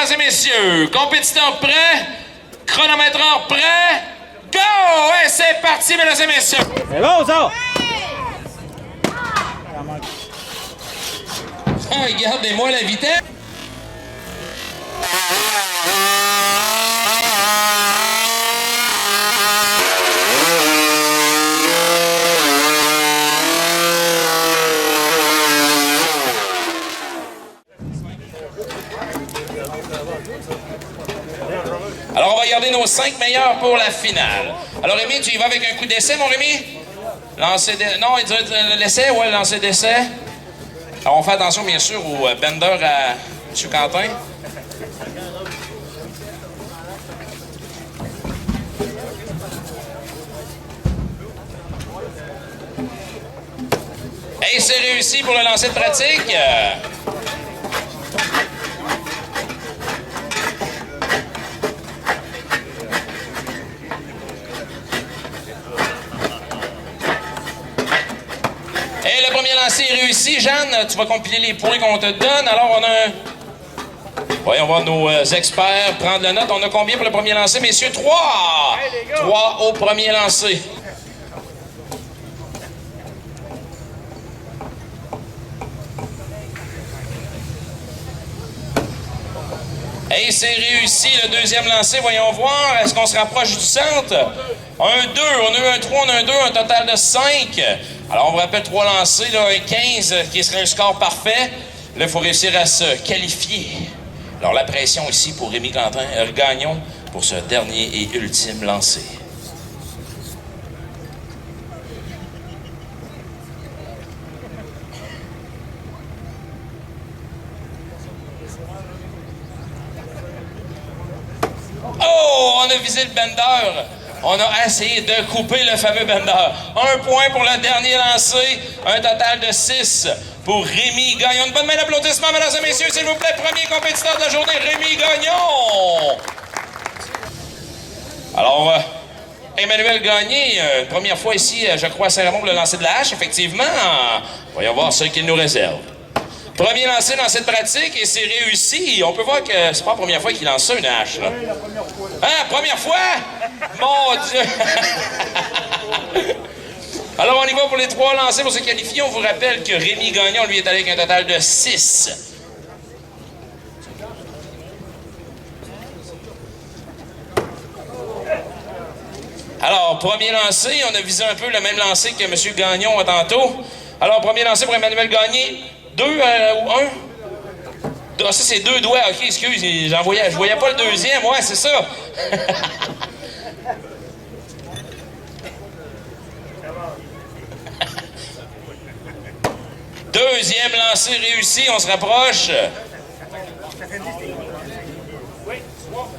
mesdames et messieurs. Compétiteur prêt? Chronométreur prêt? Go! Et c'est parti, mesdames et messieurs. C'est bon, ça! Regardez-moi la vitesse. Alors, on va garder nos 5 meilleurs pour la finale. Alors, Rémi, tu y vas avec un coup d'essai, mon Rémi? Lancer d'essai. Non, il dit l'essai, ouais, lancer d'essai. Alors, on fait attention, bien sûr, au bender à M. Quentin. Et c'est réussi pour le lancer de pratique. Et le premier lancer est réussi. Jeanne, tu vas compiler les points qu'on te donne. Alors, on a un... Voyons voir nos experts prendre la note. On a combien pour le premier lancer, messieurs? 3! 3 au premier lancer. Et c'est réussi le deuxième lancer. Voyons voir. Est-ce qu'on se rapproche du centre? 1, 2. On a eu un 3, on a un 2, un total de 5. Alors, on vous rappelle 3 lancers, là, un 15 qui serait un score parfait. Là, il faut réussir à se qualifier. Alors, la pression ici pour Rémi Gagnon pour ce dernier et ultime lancer. Oh, on a visé le bender. On a essayé de couper le fameux bender. 1 point pour le dernier lancé. Un total de 6 pour Rémi Gagnon. Une bonne main d'applaudissement, mesdames et messieurs, s'il vous plaît. Premier compétiteur de la journée, Rémi Gagnon. Alors, Emmanuel Gagné, première fois ici, je crois, à Saint-Raymond pour le lancer de la hache, effectivement. Voyons voir ce qu'il nous réserve. Premier lancé dans cette pratique et c'est réussi. On peut voir que c'est pas la première fois qu'il lance ça, une hache. Là. Oui, la première fois. Hein, première fois? Mon Dieu! Alors, on y va pour les 3 lancers pour se qualifier. On vous rappelle que Rémi Gagnon, lui, est allé avec un total de 6. Alors, premier lancé, on a visé un peu le même lancer que M. Gagnon tantôt. Alors, premier lancé pour Emmanuel Gagné. 2 ou 1? Ah, ça, c'est 2 doigts. OK, excuse, je voyais pas le deuxième. Ouais, c'est ça. Deuxième lancé réussi, on se rapproche.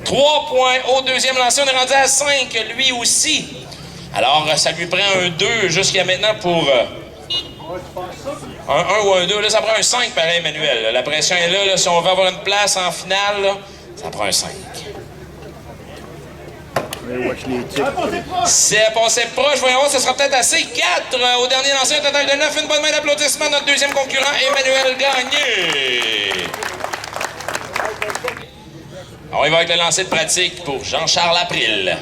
3 points au deuxième lancé, on est rendu à 5, lui aussi. Alors, ça lui prend un 2 jusqu'à maintenant pour... un 1 ou un 2, là, ça prend un 5 pareil, Emmanuel. La pression est là, si on veut avoir une place en finale, là, ça prend un 5. C'est passé proche, voyons voir, ce sera peut-être assez. 4 au dernier lancé, un total de 9. Une bonne main d'applaudissement à notre deuxième concurrent, Emmanuel Gagné. On y va avec le lancer de pratique pour Jean-Charles April.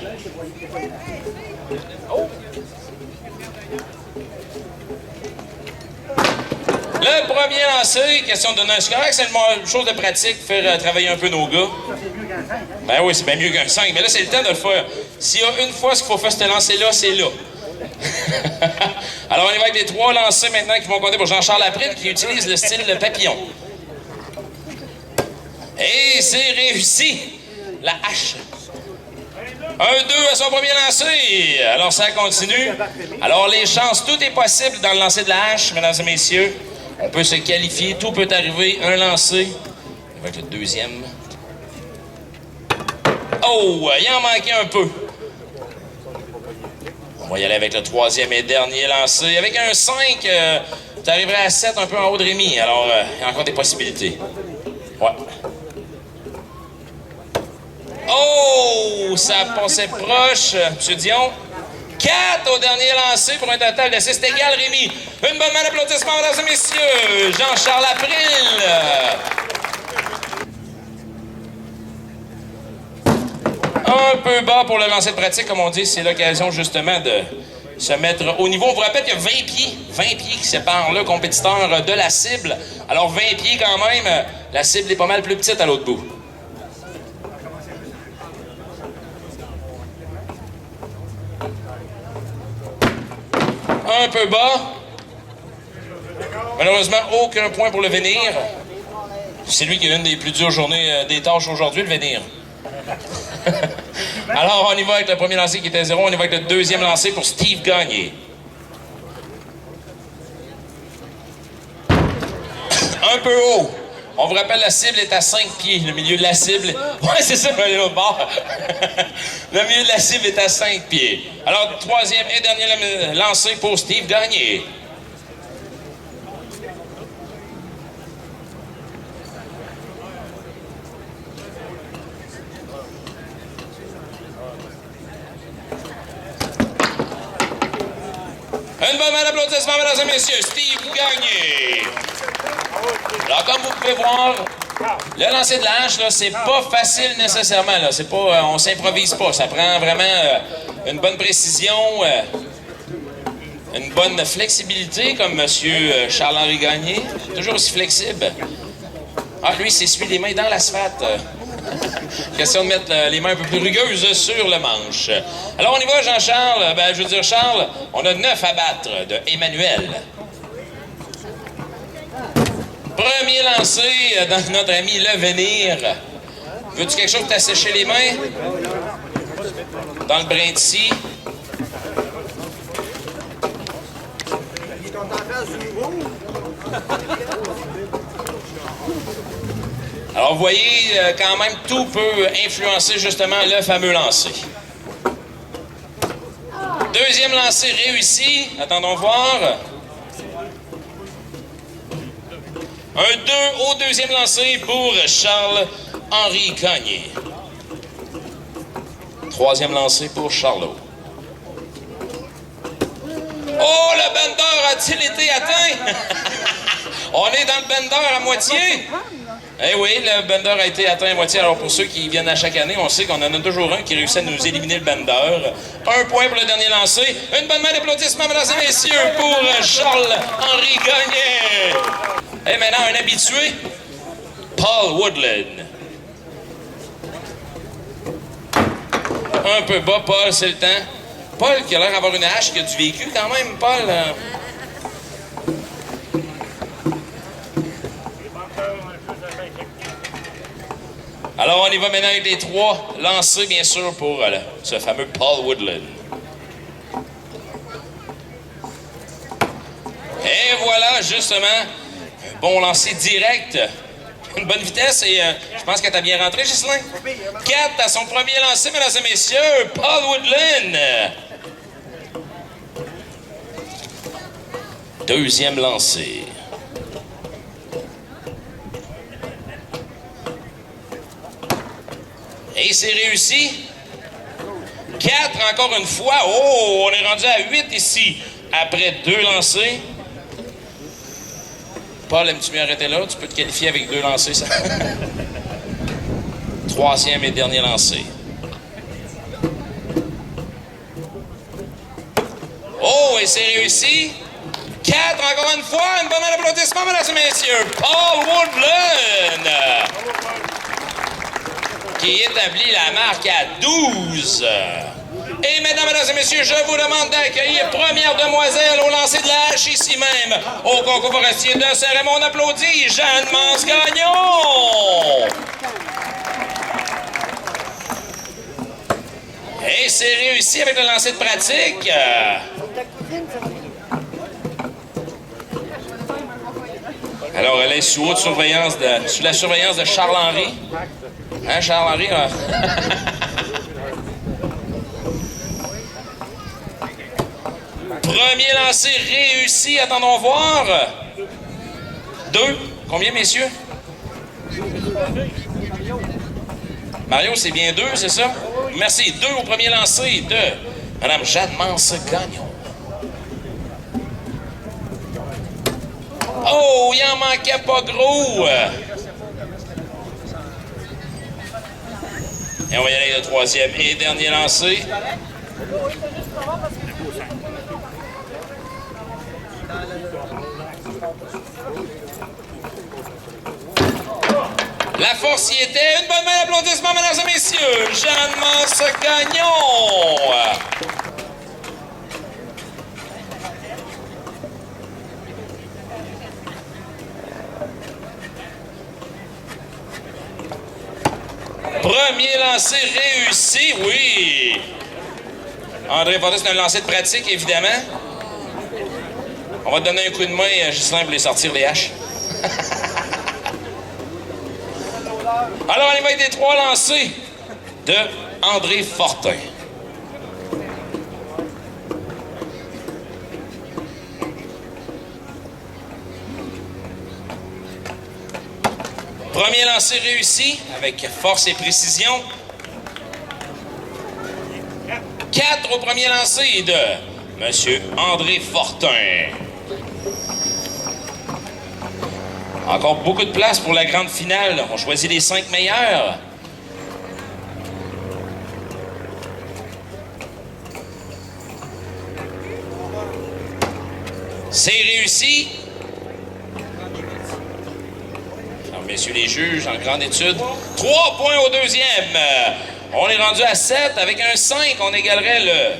Le premier lancé, question de donner un score, c'est une chose de pratique, faire travailler un peu nos gars. Ben oui, c'est bien mieux qu'un 5, mais là, c'est le temps de le faire. S'il y a une fois ce qu'il faut faire ce lancer-là, c'est là. Alors, on y va avec les 3 lancers maintenant qui vont compter pour Jean-Charles April, qui utilise le style papillon. Et c'est réussi. La hache. 1-2 à son premier lancer. Alors, ça continue. Alors, les chances, tout est possible dans le lancer de la hache, mesdames et messieurs. On peut se qualifier, tout peut arriver. Un lancer. Avec le deuxième. Oh, il en manquait un peu. On va y aller avec le troisième et dernier lancé. Avec un 5, tu arriverais à 7 un peu en haut de Rémi. Alors, il y a encore des possibilités. Ouais. Oh, ça passait proche, M. Dion. 4 au dernier lancé pour un total de 6. C'est égal, Rémi. Une bonne main d'applaudissement, mesdames et messieurs. Jean-Charles April. Un peu bas pour le lancer de pratique, comme on dit, c'est l'occasion justement de se mettre au niveau. On vous rappelle qu'il y a 20 pieds qui séparent le compétiteur de la cible. Alors 20 pieds quand même, la cible est pas mal plus petite à l'autre bout. Un peu bas. Malheureusement, aucun point pour le Venir. C'est lui qui a une des plus dures journées des tâches aujourd'hui, le Venir. Alors, on y va avec le premier lancer qui était 0. On y va avec le deuxième lancer pour Steve Gagné. Un peu haut. On vous rappelle, la cible est à 5 pieds. Le milieu de la cible... Ouais, c'est ça, aller l'autre bord. Le milieu de la cible est à 5 pieds. Alors, troisième et dernier lancer pour Steve Gagné. Une bonne main d'applaudissement, mesdames et messieurs, Steve Gagné. Alors, comme vous pouvez voir, le lancer de la hache, là, c'est pas facile nécessairement. Là. C'est pas, on s'improvise pas. Ça prend vraiment une bonne précision, une bonne flexibilité, comme M. Charles-Henri Gagné. Toujours aussi flexible. Ah, lui, s'essuie les mains dans l'asphalte. Question de mettre les mains un peu plus rugueuses sur le manche. Alors, on y va, Jean-Charles. Ben, je veux dire, Charles, on a 9 à battre de Emmanuel. Premier lancé dans notre ami Le Venir. Veux-tu quelque chose pour t'assécher les mains? Dans le brin de scie. Alors, vous voyez, quand même, tout peut influencer justement le fameux lancer. Deuxième lancer réussi. Attendons voir. Un 2 au deuxième lancé pour Charles-Henri Gagné. Troisième lancé pour Charlot. Oh, le bender a-t-il été atteint? On est dans le bender à moitié. Eh oui, le bender a été atteint à moitié. Alors, pour ceux qui viennent à chaque année, on sait qu'on en a toujours un qui réussit à nous éliminer le bender. Un point pour le dernier lancé. Une bonne main d'applaudissements, mesdames et messieurs, pour Charles-Henri Gagné. Et maintenant, un habitué, Paul Woodland. Un peu bas, Paul, c'est le temps. Paul, qui a l'air d'avoir une hache, qui a du vécu quand même, Paul. Alors, on y va maintenant avec les 3 lancés, bien sûr, pour ce fameux Paul Woodland. Et voilà, justement, un bon lancer direct. Une bonne vitesse et je pense qu'elle t'a bien rentré, Ghislain. 4 à son premier lancer, mesdames et messieurs, Paul Woodland. Deuxième lancé. Et c'est réussi. 4 encore une fois. Oh, on est rendu à 8 ici. Après 2 lancés. Paul, aimes-tu mieux arrêter là? Tu peux te qualifier avec 2 lancés, ça. Troisième et dernier lancé. Oh, et c'est réussi. 4 encore une fois. Une bonne applaudissement, mesdames et messieurs. Paul Woodland, qui établit la marque à 12. Et maintenant, mesdames et messieurs, je vous demande d'accueillir première demoiselle au lancer de la hache ici même, au concours forestier de Saint-Raymond. On applaudit Jeanne Mance-Gagnon. Et c'est réussi avec le lancer de pratique. Alors, elle est sous haute surveillance sous la surveillance de Charles-Henri. Hein, Charles-Henri? Premier lancé réussi. Attendons voir. 2. Combien, messieurs? Mario, c'est bien 2, c'est ça? Merci. 2 au premier lancé de Mme Jeanne Mance-Gagnon. Oh, il en manquait pas gros. Et on va y aller avec le troisième et dernier lancé. La force y était. Une bonne main d'applaudissement, mesdames et messieurs. Jeanne-Mance Gagnon. Premier lancer réussi, oui. André Fortin, c'est un lancer de pratique, évidemment. On va te donner un coup de main, Ghislain, pour les sortir les haches. Alors, on y va avec des 3 lancers de André Fortin. Premier lancer réussi avec force et précision. 4 au premier lancer de M. André Fortin. Encore beaucoup de place pour la grande finale. On choisit les 5 meilleurs. C'est réussi. Alors, messieurs les juges, en grande étude. 3 points au deuxième. On est rendu à 7. Avec un 5, on égalerait le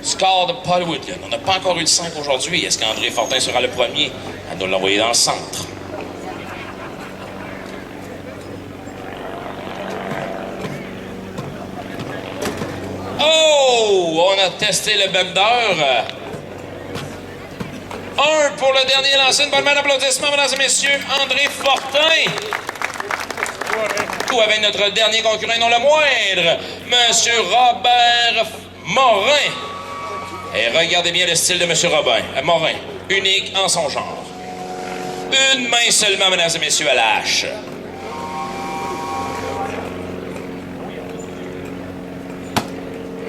score de Hollywood. On n'a pas encore eu de 5 aujourd'hui. Est-ce qu'André Fortin sera le premier à nous l'envoyer dans le centre? Oh! On a testé le bender. 1 pour le dernier lancé. Une bonne main d'applaudissements, mesdames et messieurs. André Fortin. Ou avec notre dernier concurrent, non le moindre, Monsieur Robert Morin. Et regardez bien le style de Monsieur Robin Morin. Unique en son genre. Une main seulement, mesdames et messieurs, à la hache.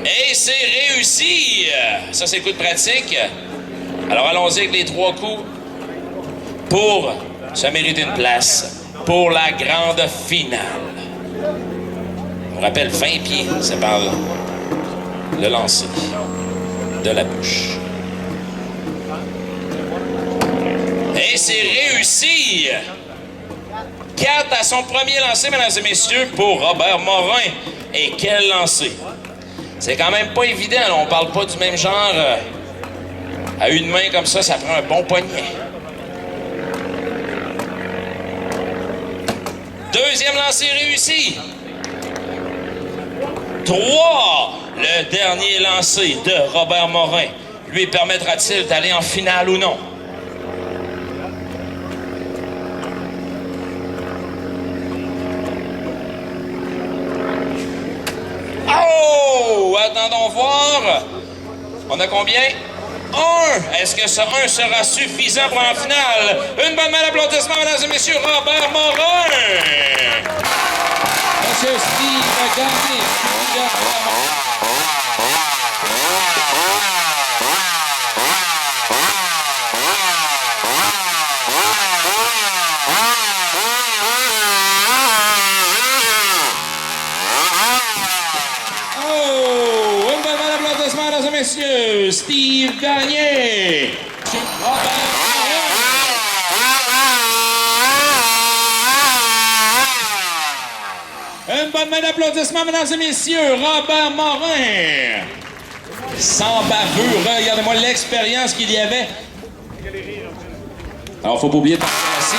Et c'est réussi! Ça, c'est le coup de pratique. Alors, allons-y avec les 3 coups pour se mériter une place pour la grande finale. On rappelle 20 pieds séparent le lancer de la bouche. Et c'est réussi! 4 à son premier lancer, mesdames et messieurs, pour Robert Morin. Et quel lancer! C'est quand même pas évident, là. On parle pas du même genre. À une main comme ça prend un bon poignet. Deuxième lancer réussi. 3. Le dernier lancer de Robert Morin lui permettra-t-il d'aller en finale ou non? Oh! Attendons voir. On a combien? 1. Est-ce que ce 1 sera suffisant pour en finale? Une bonne main d'applaudissement, mesdames et messieurs, Robert Morin. Monsieur Steve Gagné. Oh! Une bonne main d'applaudissement, mesdames et messieurs, Steve Gagné. Une bonne main d'applaudissement, mesdames et messieurs, Robert Morin. Sans bavure, regardez-moi l'expérience qu'il y avait. Alors, faut pas oublier de passer assis.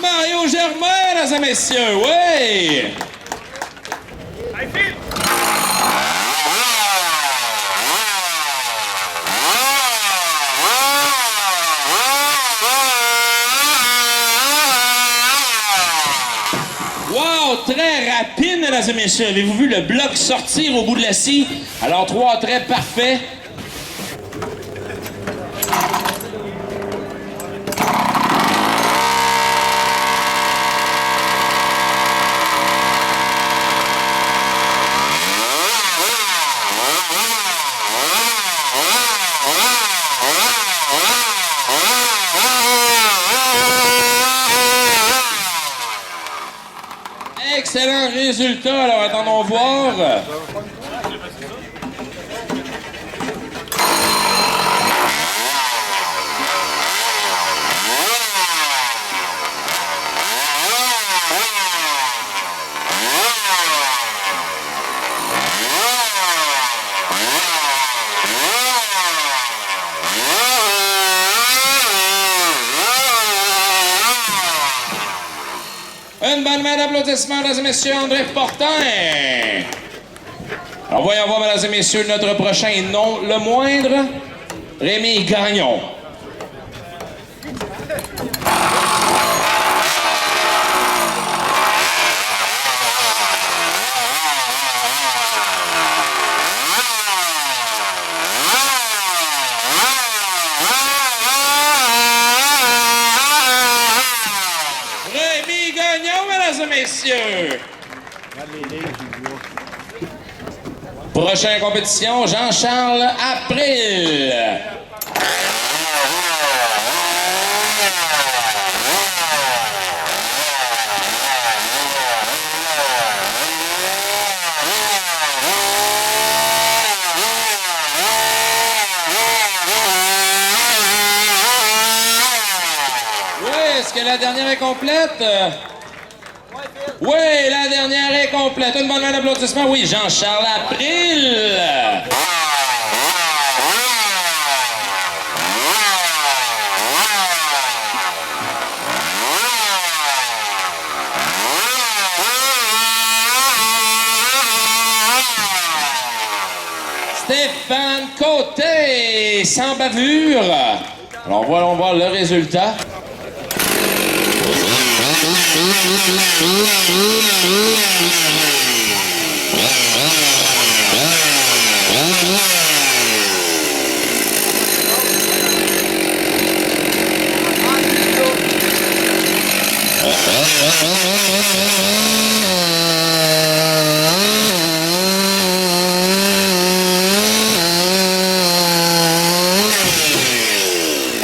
Mario Germain, mesdames et messieurs, oui! Wow, très rapide, mesdames et messieurs. Avez-vous vu le bloc sortir au bout de la scie? Alors, 3 traits parfaits. résultat, alors attendons voir. Une bonne main d'applaudissements, mesdames et messieurs, André Fortin. Alors, voyons voir, mesdames et messieurs, notre prochain et non le moindre, Rémi Gagnon. Rémi Gagnon, mesdames et messieurs. Prochaine compétition, Jean-Charles April. Oui, est-ce que la dernière est complète? Oui, la dernière est complète. Une bonne main d'applaudissement. Oui, Jean-Charles April. Stéphane Côté, sans bavure. Alors, voyons voir le résultat.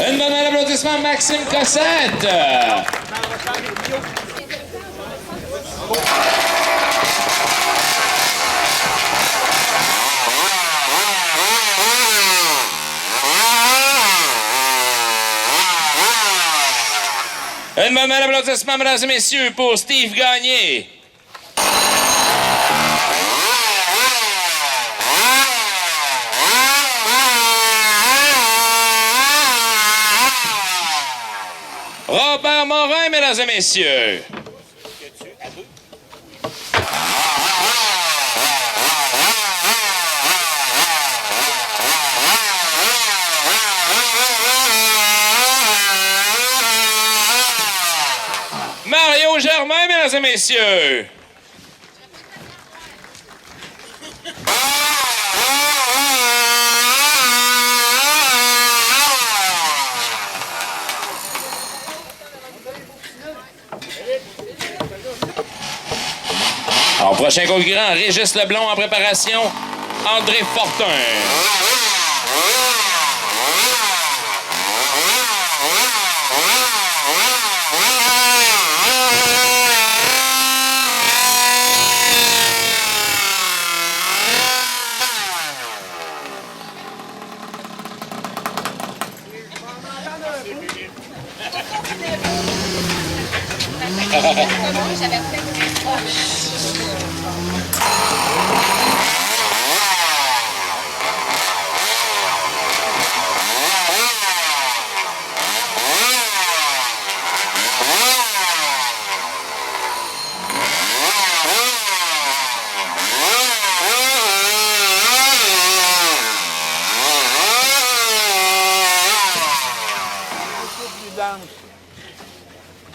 Une bonne main d'applaudissement, Maxime Cossette. Une bonne main d'applaudissement, mesdames et messieurs, pour Steve Gagné. Robert Morin, mesdames et messieurs. Mario Germain, mesdames et messieurs. Alors, prochain concurrent, Régis Leblond en préparation, André Fortin.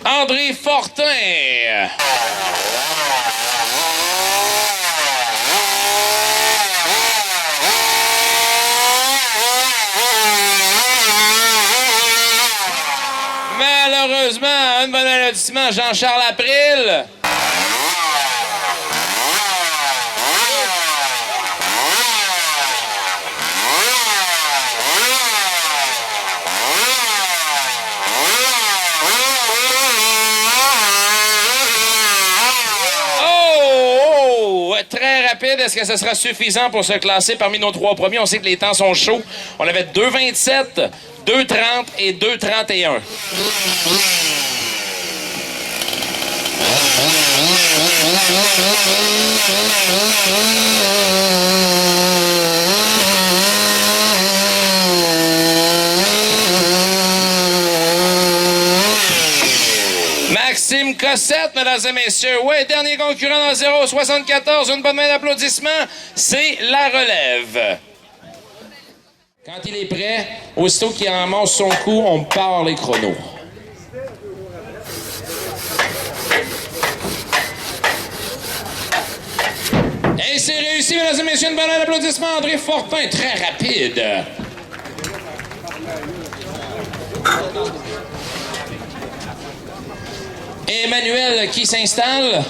André Fortin. Malheureusement, un bon applaudissement, Jean-Charles April. Oh! très rapide. Est-ce que ce sera suffisant pour se classer parmi nos 3 premiers? On sait que les temps sont chauds. On avait 2,27, 2,30 et 2,31. Maxime Cossette, mesdames et messieurs. Oui, dernier concurrent dans 0,74. Une bonne main d'applaudissement. C'est la relève. Quand il est prêt, aussitôt qu'il ramasse son coup, on part les chronos. Et c'est réussi, mesdames et messieurs. Une bonne main d'applaudissement. André Fortin, très rapide. Emmanuel qui s'installe.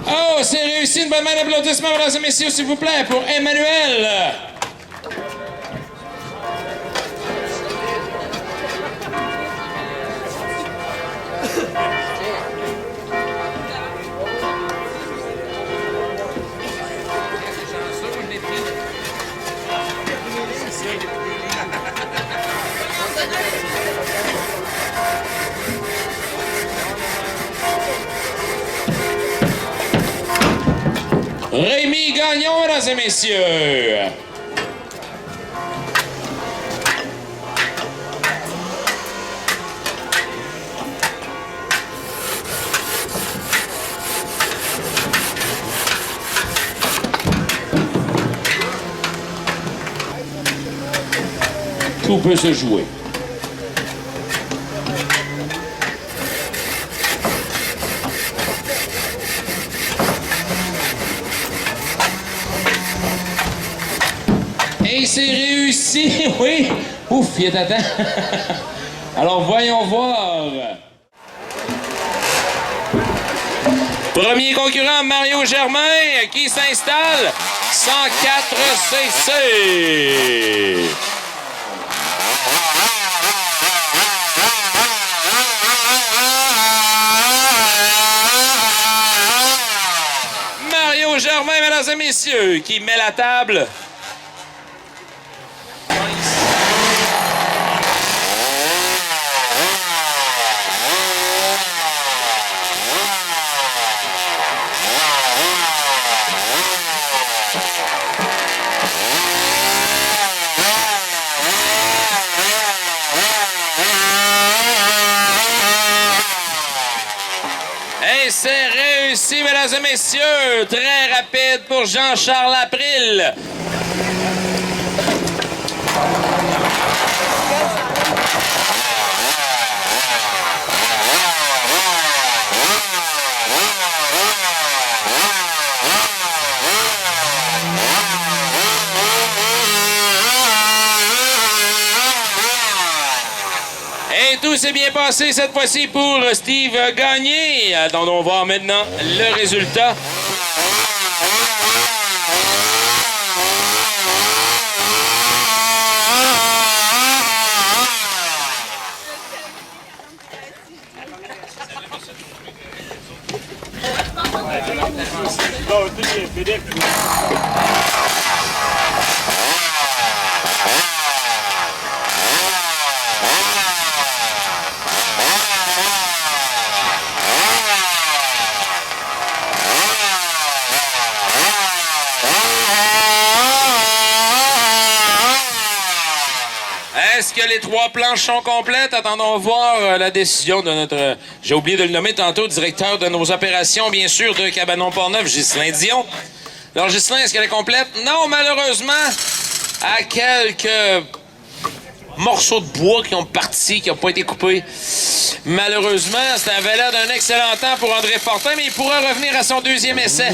Oh, c'est réussi. Une bonne main d'applaudissement, mesdames et messieurs, s'il vous plaît, pour Emmanuel. Rémi Gagnon, mesdames et messieurs. Tout peut se jouer. Et c'est réussi, oui. Ouf, il est à temps. Alors, voyons voir. Premier concurrent, Mario Germain, qui s'installe. 104 CC. Mario Germain, mesdames et messieurs, qui met la table. Et c'est réussi, mesdames et messieurs. Très rapide pour Jean-Charles April. Et tout s'est bien passé cette fois-ci pour Steve Gagné, dont on va voir maintenant le résultat. Est-ce que les 3 planches sont complètes? Attendons voir la décision de notre... J'ai oublié de le nommer tantôt, directeur de nos opérations, bien sûr, de Cabanon-Portneuf, Ghislain Dion. Alors, Ghislain, est-ce qu'elle est complète? Non, malheureusement, à quelques morceaux de bois qui ont parti, qui n'ont pas été coupés. Malheureusement, ça avait l'air d'un excellent temps pour André Fortin, mais il pourra revenir à son 2e essai.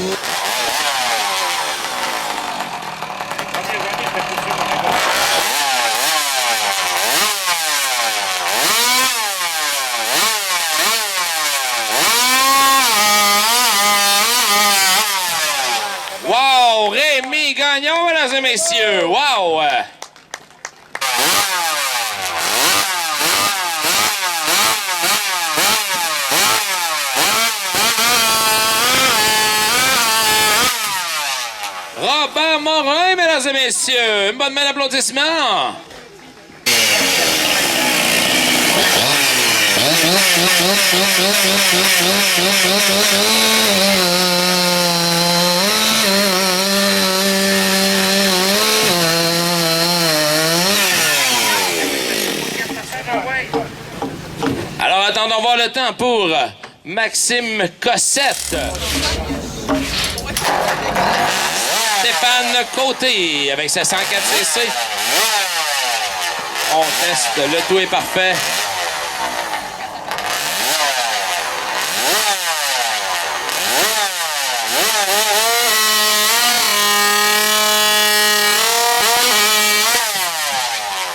Wow! Rémi Gagnon, mesdames et messieurs! Wow! et messieurs. Une bonne main d'applaudissements. Alors, attendons voir le temps pour Maxime Cossette. Stéphane Côté avec sa 104cc. On teste, le tout est parfait.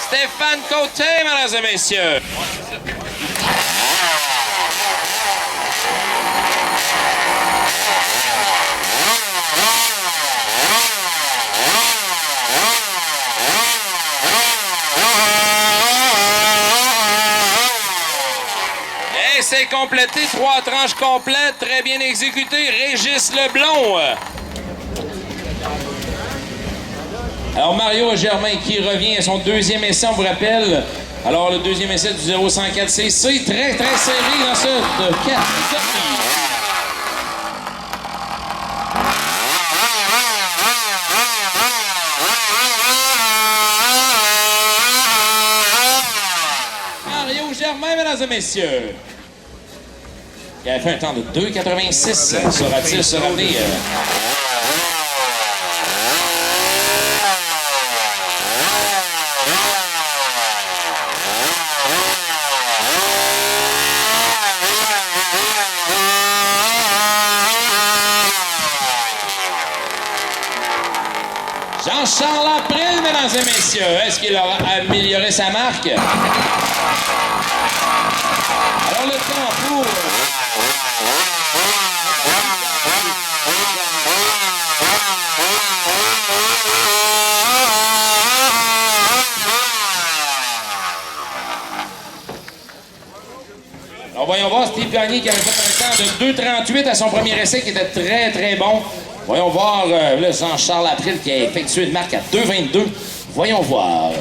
Stéphane Côté, mesdames et messieurs. Et c'est complété, 3 tranches complètes, très bien exécutées. Régis Leblond. Alors, Mario Germain qui revient à son deuxième essai, on vous rappelle. Alors, le deuxième essai du 0104cc, très, très serré dans cette catégorie. Mario Germain, mesdames et messieurs. Il a fait un temps de 2,86. Sera-t-il se ramener? Jean-Charles April, mesdames et messieurs. Est-ce qu'il aura amélioré sa marque? Alors, le temps pour... Alors, voyons voir Steve Gagné qui avait fait un temps de 2,38 à son premier essai qui était très, très bon. Voyons voir le Jean-Charles April qui a effectué une marque à 2,22. Voyons voir.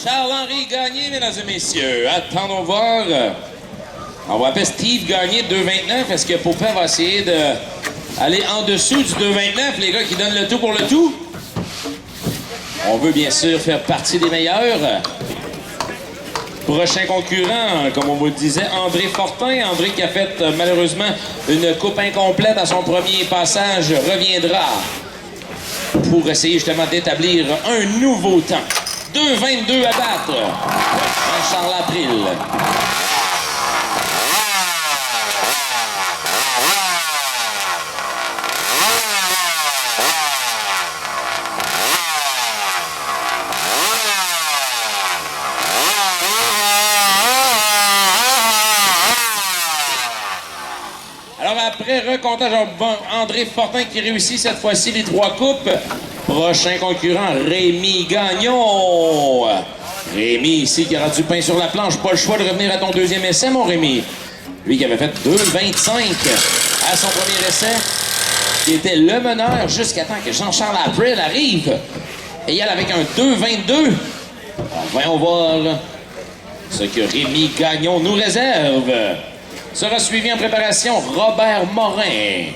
Charles-Henri Gagné, mesdames et messieurs. Attendons voir. On va appeler Steve Gagné de 2,29. Est-ce que Popin va essayer d'aller en dessous du 2,29? Les gars qui donnent le tout pour le tout. On veut bien sûr faire partie des meilleurs. Prochain concurrent, comme on vous le disait, André Fortin. André qui a fait malheureusement une coupe incomplète à son premier passage reviendra pour essayer justement d'établir un nouveau temps. 2,22 à battre. Jean-Charles April. Alors après recomptage, André Fortin qui réussit cette fois-ci les 3 coupes. Prochain concurrent, Rémi Gagnon. Rémi ici qui aura du pain sur la planche. Pas le choix de revenir à ton deuxième essai, mon Rémi. Lui qui avait fait 2,25 à son premier essai. Qui était le meneur jusqu'à temps que Jean-Charles April arrive. Et elle avec un 2,22. Alors, voyons voir ce que Rémi Gagnon nous réserve. Sera suivi en préparation Robert Morin.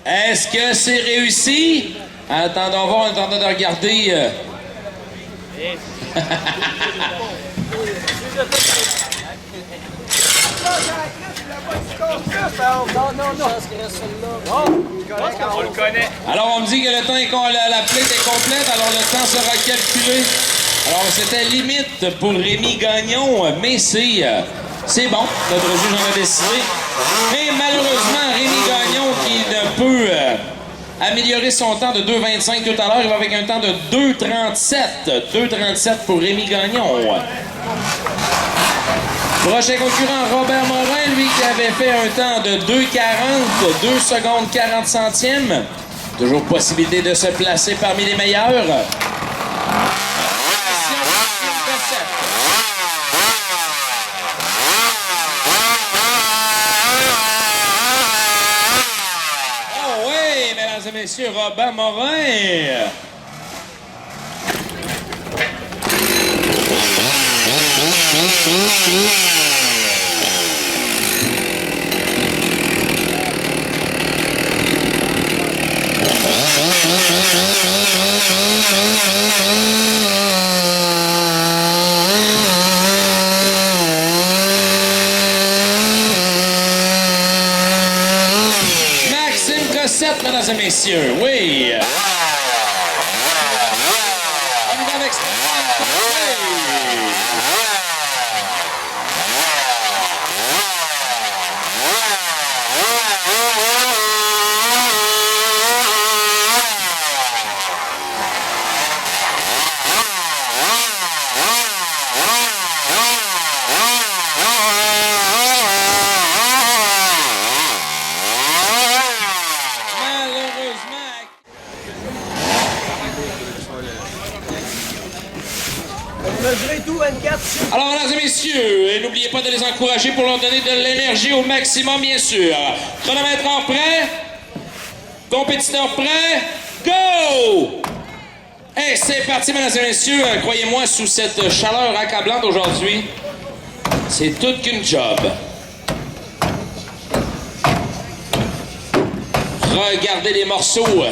Est-ce que c'est réussi? Attendons voir, en attendant de regarder. On le connaît. Alors, on me dit que le temps est la plainte est complète, alors le temps sera calculé. Alors, c'était limite pour Rémi Gagnon, mais c'est bon. Notre juge en a décidé. Mais malheureusement, Rémi Gagnon, qui ne peut améliorer son temps de 2,25 tout à l'heure, il va avec un temps de 2,37. 2,37 pour Rémi Gagnon. Prochain concurrent, Robert Morin, lui qui avait fait un temps de 2,40, 2 secondes 40 centièmes. Toujours possibilité de se placer parmi les meilleurs. Oh oui, mesdames et messieurs, Robert Morin. Maxime Cossette, mesdames et messieurs, oui. On y va avec Alors, mesdames et messieurs, et n'oubliez pas de les encourager pour leur donner de l'énergie au maximum, bien sûr. Chronomètre en prêt. Compétiteur prêt. Go! Et c'est parti, mesdames et messieurs. Croyez-moi, sous cette chaleur accablante aujourd'hui, c'est toute qu'une job. Regardez les morceaux.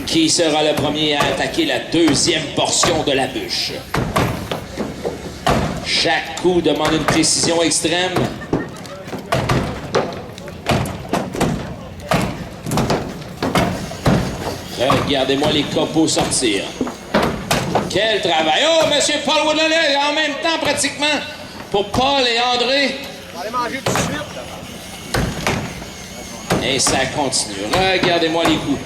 Qui sera le premier à attaquer la deuxième portion de la bûche? Chaque coup demande une précision extrême. Regardez-moi les copeaux sortir. Quel travail! Oh, monsieur Paul Woodland, en même temps, pratiquement, pour Paul et André. On va aller manger tout de suite. Et ça continue. Regardez-moi les coups.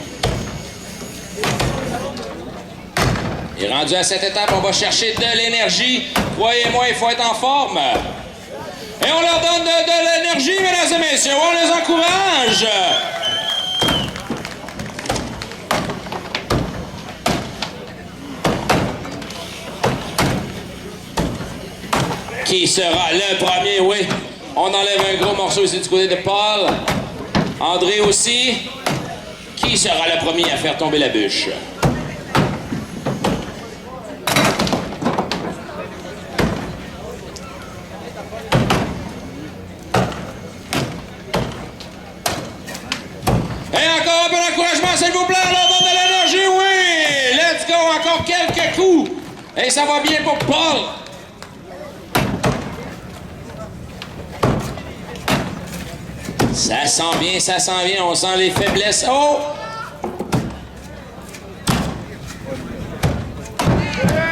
Et rendu à cette étape, on va chercher de l'énergie. Croyez-moi, il faut être en forme. Et on leur donne de l'énergie, mesdames et messieurs. On les encourage. Qui sera le premier? Oui. On enlève un gros morceau ici du côté de Paul. André aussi. Qui sera le premier à faire tomber la bûche? Et encore un peu d'encouragement, s'il vous plaît. On leur donne de l'énergie, oui. Let's go. Encore quelques coups. Et ça va bien pour Paul. Ça sent bien, ça sent bien. On sent les faiblesses. Oh!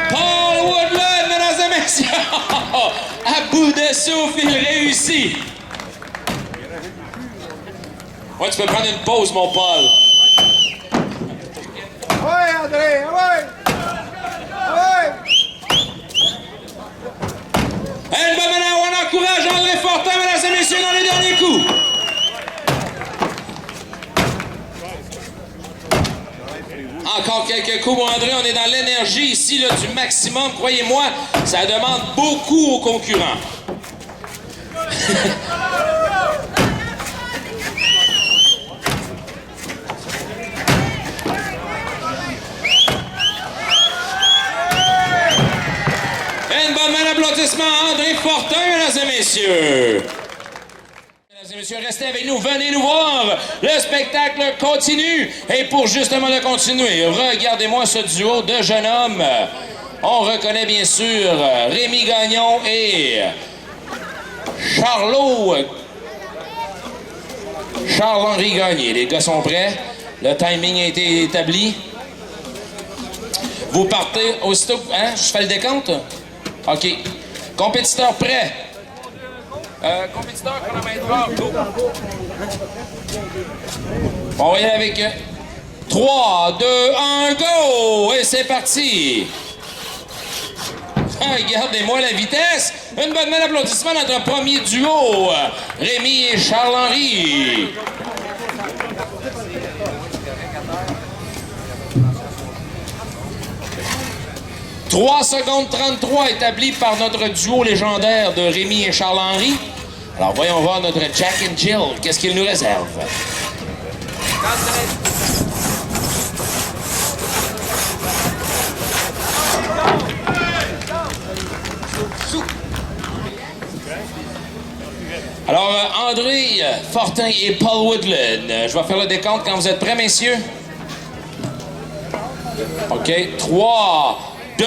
Paul Woodland, mesdames et messieurs! À bout de souffle, il réussit. Ouais, tu peux prendre une pause, mon Paul. Ouais, André, ouais! Ouais! Et maintenant, on encourage André Fortin, mesdames et messieurs, dans les derniers coups. Encore quelques coups, mon André. On est dans l'énergie ici, là, du maximum. Croyez-moi, ça demande beaucoup aux concurrents. Une bonne main d'applaudissement à André Fortin, mesdames et messieurs. Mesdames et Messieurs, restez avec nous, venez nous voir. Le spectacle continue. Et pour justement le continuer, regardez-moi ce duo de jeunes hommes. On reconnaît bien sûr Rémi Gagnon et Charles-Henri Gagné. Les gars sont prêts. Le timing a été établi. Vous partez aussitôt... Hein? Je fais le décompte? OK. Compétiteur prêt. Compétiteur chronomètre, go. On va y aller avec 3, 2, 1, go! Et c'est parti! Regardez-moi la vitesse! Une bonne main d'applaudissement à notre premier duo, Rémi et Charles-Henri. « 3 secondes 33 établi par notre duo légendaire de Rémi et Charles-Henri. Alors voyons voir notre Jack and Jill. Qu'est-ce qu'il nous réserve? Alors, André Fortin et Paul Woodland, je vais faire le décompte quand vous êtes prêts, messieurs. OK, 3, 2,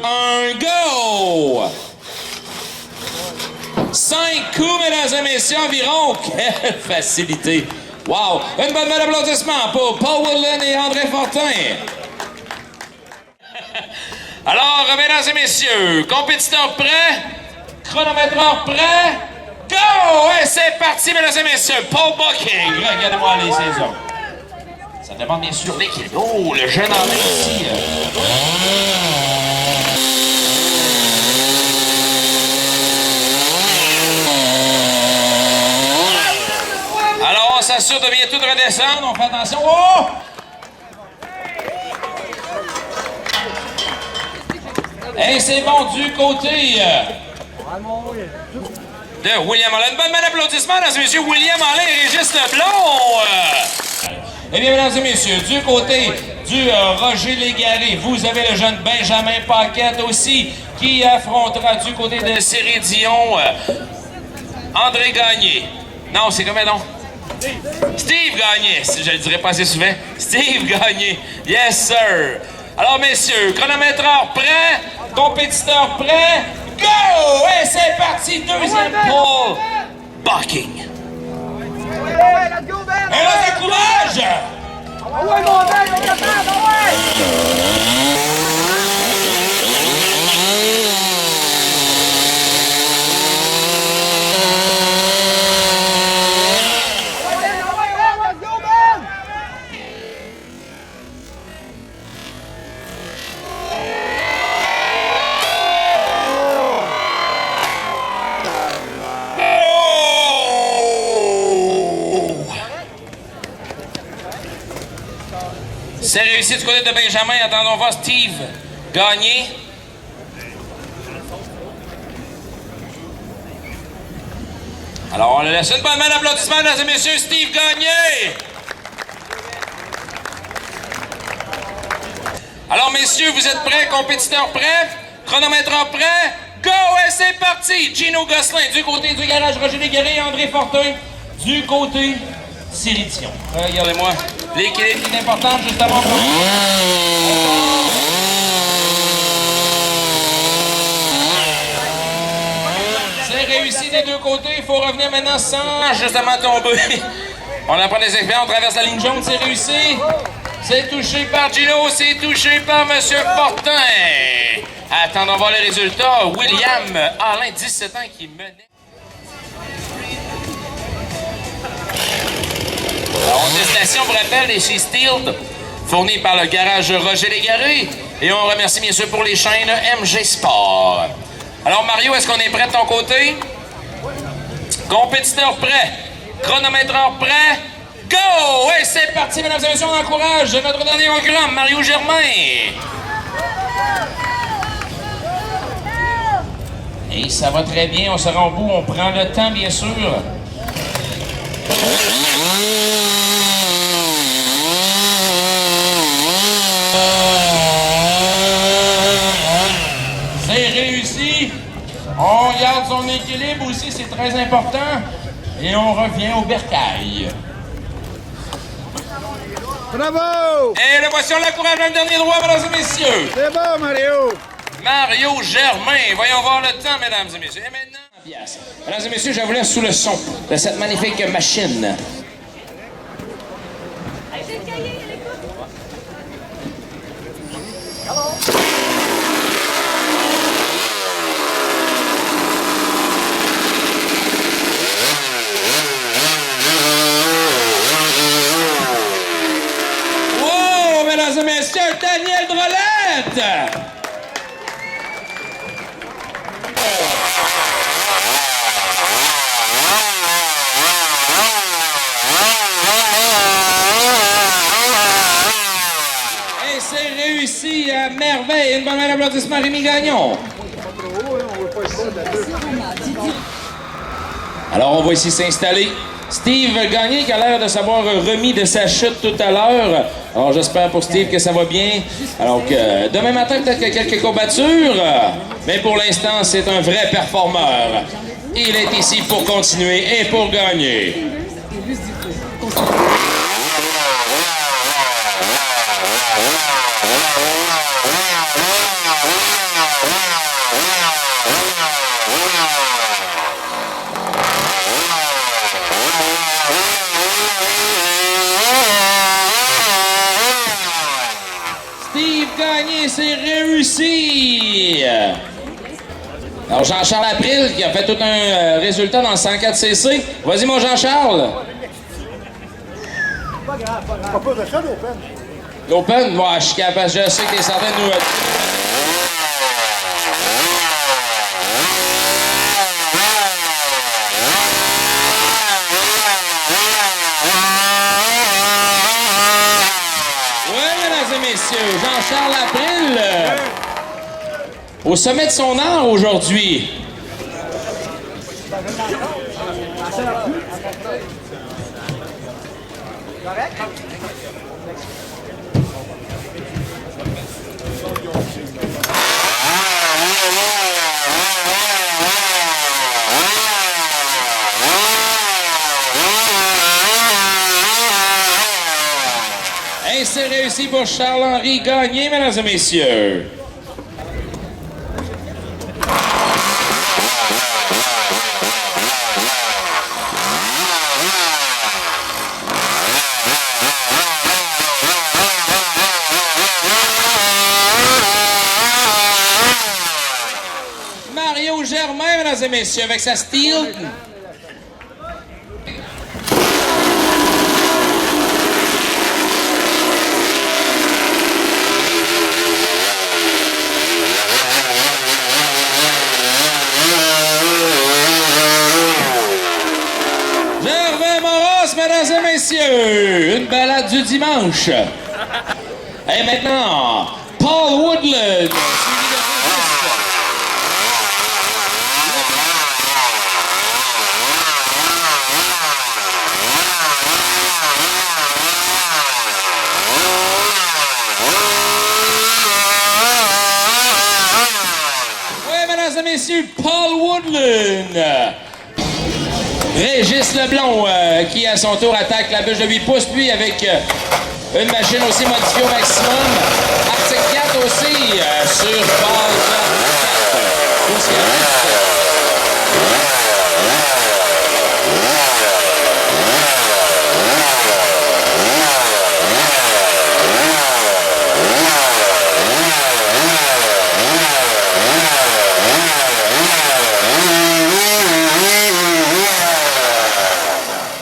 1, go! 5 coups, mesdames et messieurs, environ. Quelle facilité! Wow! Une bonne main d'applaudissement pour Paul Woodland et André Fortin. Alors, mesdames et messieurs, compétiteurs prêts? Chronométreur prêt? Go! Et c'est parti, mesdames et messieurs. Paul Bucking. Regardez-moi les saisons. Ça demande bien sûr l'équilibre. Oh, le jeune André ici. Alors, on s'assure de bien tout redescendre. On fait attention. Oh! Et c'est bon du côté de William Alain. Une bonne main d'applaudissement, mesdames et messieurs. William Alain et Régis Leblond. Eh bien, mesdames et messieurs, du côté du Roger Légaré, vous avez le jeune Benjamin Paquette aussi, qui affrontera du côté de Cérédion André Gagné. Non, c'est comment non? Steve Gagné, si je le dirais pas assez souvent. Steve Gagné. Yes, sir. Alors, messieurs, chronométreur prêt, compétiteur prêt, go! Et c'est parti, deuxième Paul Bucking. Et là, c'est courage! Ah ouais, mon bel, on est capable, ah ouais! C'est réussi du côté de Benjamin. Attendons voir Steve Gagné. Alors, on le laisse une bonne main d'applaudissement, mesdames et messieurs, Steve Gagné. Alors, messieurs, vous êtes prêts? Compétiteurs prêts? Chronométreur prêt? Go! Et c'est parti! Gino Gosselin du côté du garage Roger Légaré et André Fortin du côté Cérédion. Regardez-moi. L'équilibre est important, justement. C'est réussi des deux côtés. Il faut revenir maintenant sans justement tomber. On apprend des expériences, on traverse la ligne jaune, c'est réussi. C'est touché par Gino, c'est touché par M. Fortin. Attendons voir les résultats. William Alain, 17 ans, qui menait. Alors, destination, on vous rappelle, les chez Stilt, fournis par le garage Roger Légaré. Et on remercie bien sûr pour les chaînes MG Sport. Alors, Mario, est-ce qu'on est prêt de ton côté? Compétiteur prêt. Chronométreur prêt. Go! Et c'est parti, mesdames et messieurs, on encourage notre dernier concurrent, Mario Germain. Et ça va très bien, on se rend au bout, on prend le temps, bien sûr. C'est réussi. On garde son équilibre aussi, c'est très important. Et on revient au bercail. Bravo! Et le voici, on l'encourage dans le dernier droit, mesdames et messieurs. C'est bon, Mario! Mario Germain. Voyons voir le temps, mesdames et messieurs. Et maintenant... Mesdames et messieurs, je vous laisse sous le son de cette magnifique machine. Wow, mesdames et messieurs, Daniel Drolette! Et c'est réussi à merveille. Une bonne main d'applaudissement, Rémi Gagnon. Alors, on va ici s'installer. Steve Gagné qui a l'air de s'avoir remis de sa chute tout à l'heure. Alors, j'espère pour Steve que ça va bien. Alors que demain matin, peut-être qu'il y a quelques courbatures. Mais pour l'instant, c'est un vrai performeur. Il est ici pour continuer et pour gagner. Steve Gagné, c'est réussi! Alors, Jean-Charles April, qui a fait tout un résultat dans le 104cc. Vas-y, mon Jean-Charles! Pas de ça, l'Open. L'Open, moi, je suis capable, je sais que t'es certain de nous... Messieurs, Jean-Charles April, au sommet de son art aujourd'hui. Et c'est réussi pour Charles-Henri Gagné, mesdames et messieurs. Mario Germain, mesdames et messieurs, avec sa steel. Mesdames et messieurs, une balade du dimanche. Et maintenant, Paul Woodland. Oui, mesdames et messieurs, Paul Woodland. Régis Leblond, qui à son tour attaque la bûche de 8 pouces, puis avec une machine aussi modifiée au maximum. Arctic 4 aussi sur base 4. Tout ce qui reste.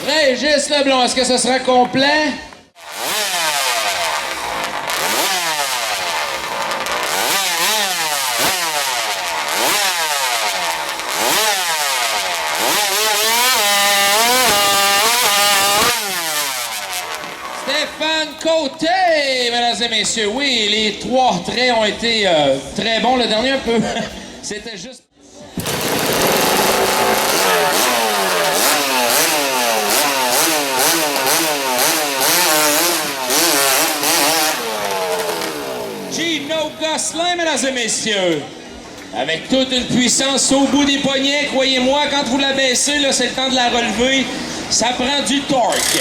Régis Leblond, est-ce que ce sera complet? Stéphane Côté, mesdames et messieurs. Oui, les 3 traits ont été très bons. Le dernier un peu. C'était juste... Gino Gosselin, mesdames et messieurs. Avec toute une puissance au bout des poignets, croyez-moi, quand vous la baissez, là, c'est le temps de la relever. Ça prend du torque.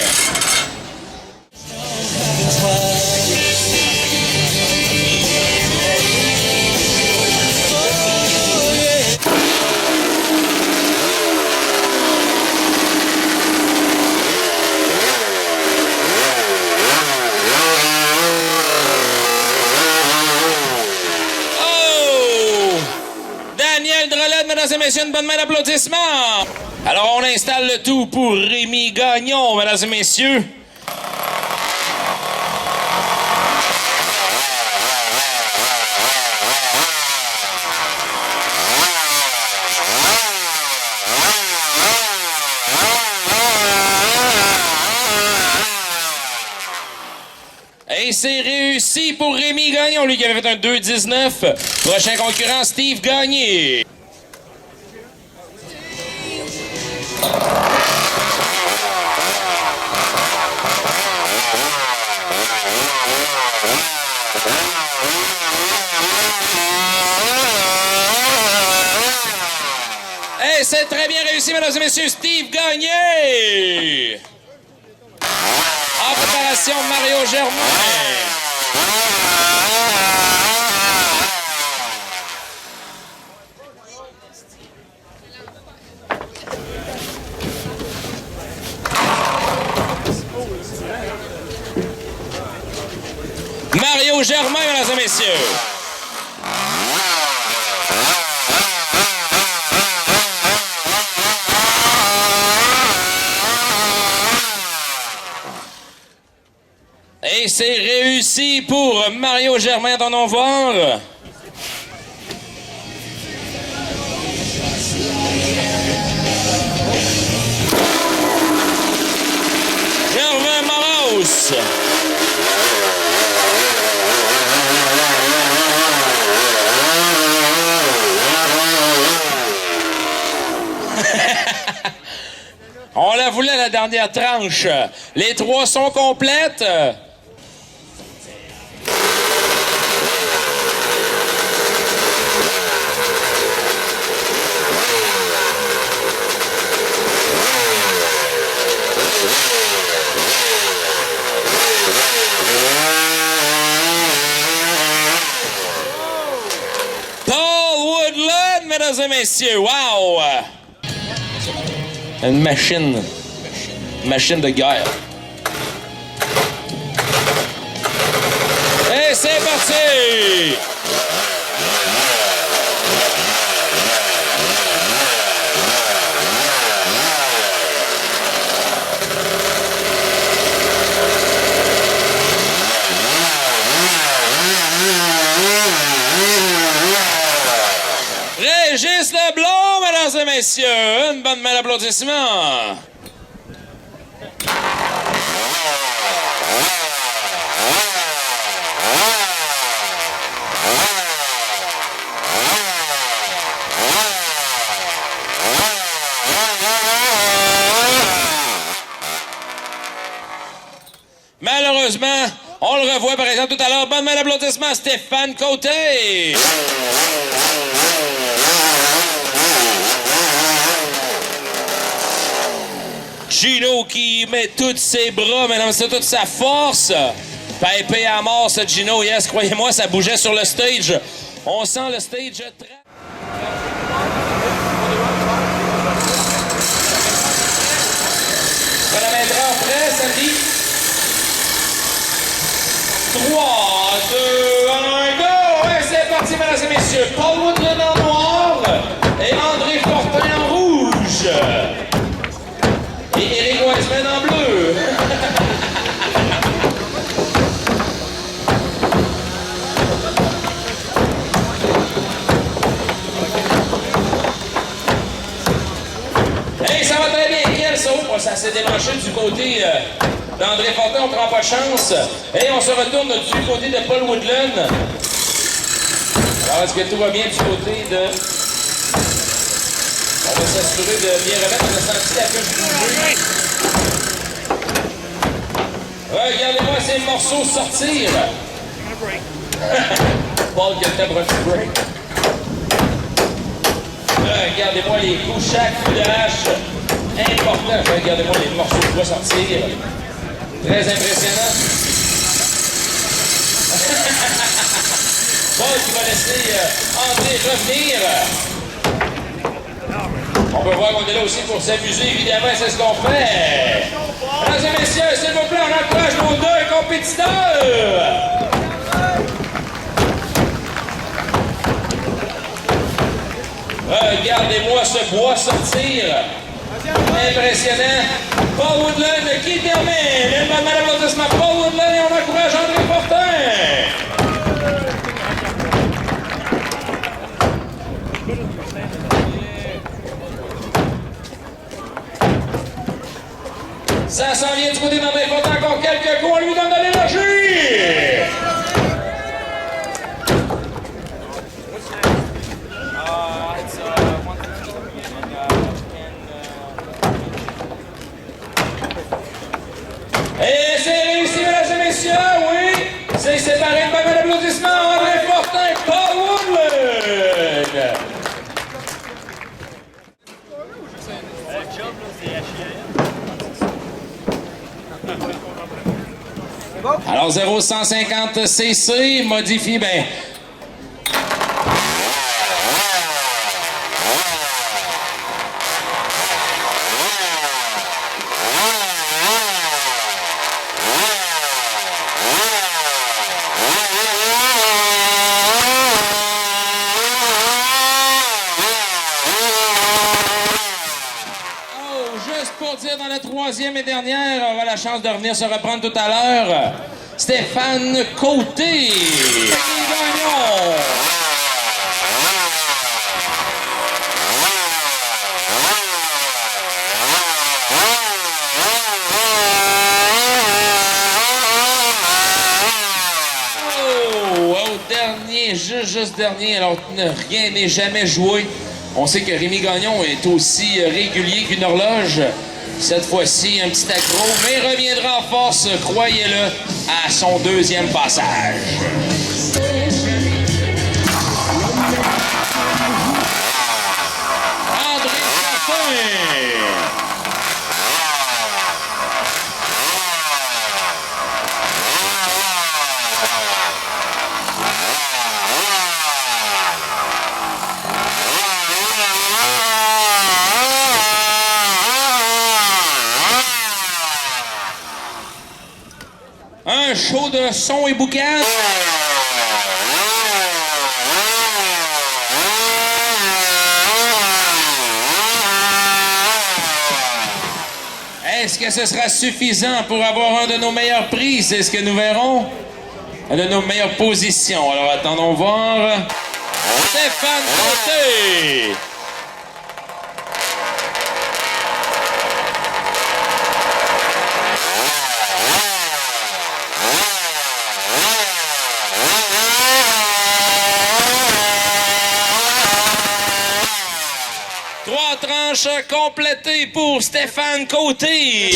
Mesdames et messieurs, une bonne main d'applaudissements. Alors, on installe le tout pour Rémi Gagnon, mesdames et messieurs. Et c'est réussi pour Rémi Gagnon, lui qui avait fait un 2,19. Prochain concurrent, Steve Gagné. Et c'est très bien réussi, mesdames et messieurs, Steve Gagné! En préparation, Mario Germain. Mario Germain, mesdames et messieurs. Et c'est réussi pour Mario Germain d'en voir. Germain Maros. On la voulait à la dernière tranche. Les trois sont complètes. Paul Woodland, mesdames et messieurs, wow! Une machine de guerre. Et c'est parti! Régis Leblond, mesdames et messieurs, une bonne main d'applaudissements. Malheureusement, on le revoit par exemple tout à l'heure. Bonne main d'applaudissements à Stéphane Côté. Gino qui met tous ses bras, mesdames, c'est toute sa force. Pépé à mort, ce Gino, yes, croyez-moi, ça bougeait sur le stage. On sent le stage très... Chronomètre prêt, samedi. 3, 2, 1, go! Et c'est parti, mesdames et messieurs. Paul Woodland en noir et André Fortin en rouge. Et Éric Wiseman en bleu. Hey, ça va très bien. Quel saut? Ça s'est démanché du côté d'André Fortin. On ne prend pas chance. Et on se retourne du côté de Paul Woodland. Alors, est-ce que tout va bien du côté de... On va s'assurer de bien remettre. On a senti la queue bouger. Regardez-moi ces morceaux sortir. Paul qui a fait un petit break. Regardez-moi les coups, chaque coup de hache important. Regardez-moi les morceaux de bois sortir. Très impressionnant. Paul qui va laisser André revenir. On peut voir qu'on est là aussi pour s'amuser, évidemment, c'est ce qu'on fait. Mesdames et messieurs, s'il vous plaît, on encourage nos deux compétiteurs. Regardez-moi ce bois sortir. Impressionnant. Paul Woodland qui termine. Une bonne main d'applaudissement. Paul Woodland et on encourage André Fortin. Ça s'en vient du côté d'André Fortin. Encore quelques coups. On lui donne de l'énergie. Et c'est réussi, mesdames et messieurs, oui! C'est séparé de pas mal d'applaudissements, André Fortin, Paul Woodland! Alors 0,150 cc, modifié, ben... Pour dire dans la troisième et dernière, on aura la chance de revenir se reprendre tout à l'heure. Stéphane Côté. Gagnons. Au dernier, juste dernier, alors rien n'est jamais joué. On sait que Rémi Gagnon est aussi régulier qu'une horloge. Cette fois-ci, un petit accro, mais reviendra en force, croyez-le, à son deuxième passage. André Fortin. Un show de son et boucan. Est-ce que ce sera suffisant pour avoir un de nos meilleurs prix? C'est ce que nous verrons. Un de nos meilleures positions. Alors attendons voir. Stéphane Côté. Trois tranches complétées pour Stéphane Côté.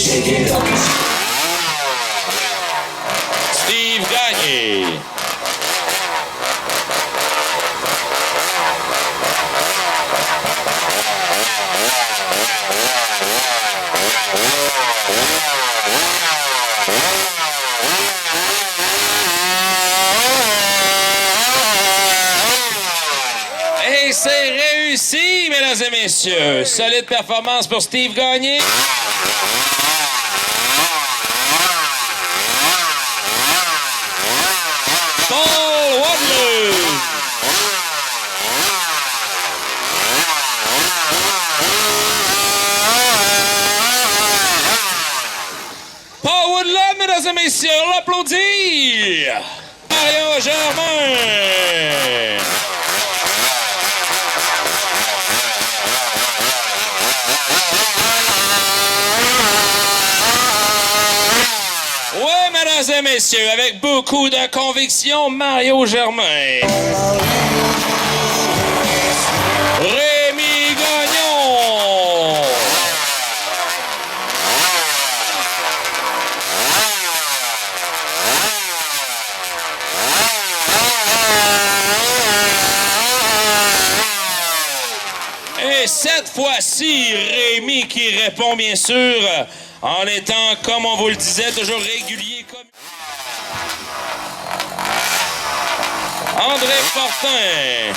Steve Gagné. Et c'est réussi, mesdames et messieurs. Solide performance pour Steve Gagné. Paul Woodland. Paul Woodland, mesdames et messieurs, on l'applaudit. Mario Germain. Oui, mesdames et messieurs, avec beaucoup de conviction, Mario Germain. Rémi Gagnon. cette fois-ci, Rémi qui répond, bien sûr, en étant, comme on vous le disait, toujours régulier comme... André Fortin.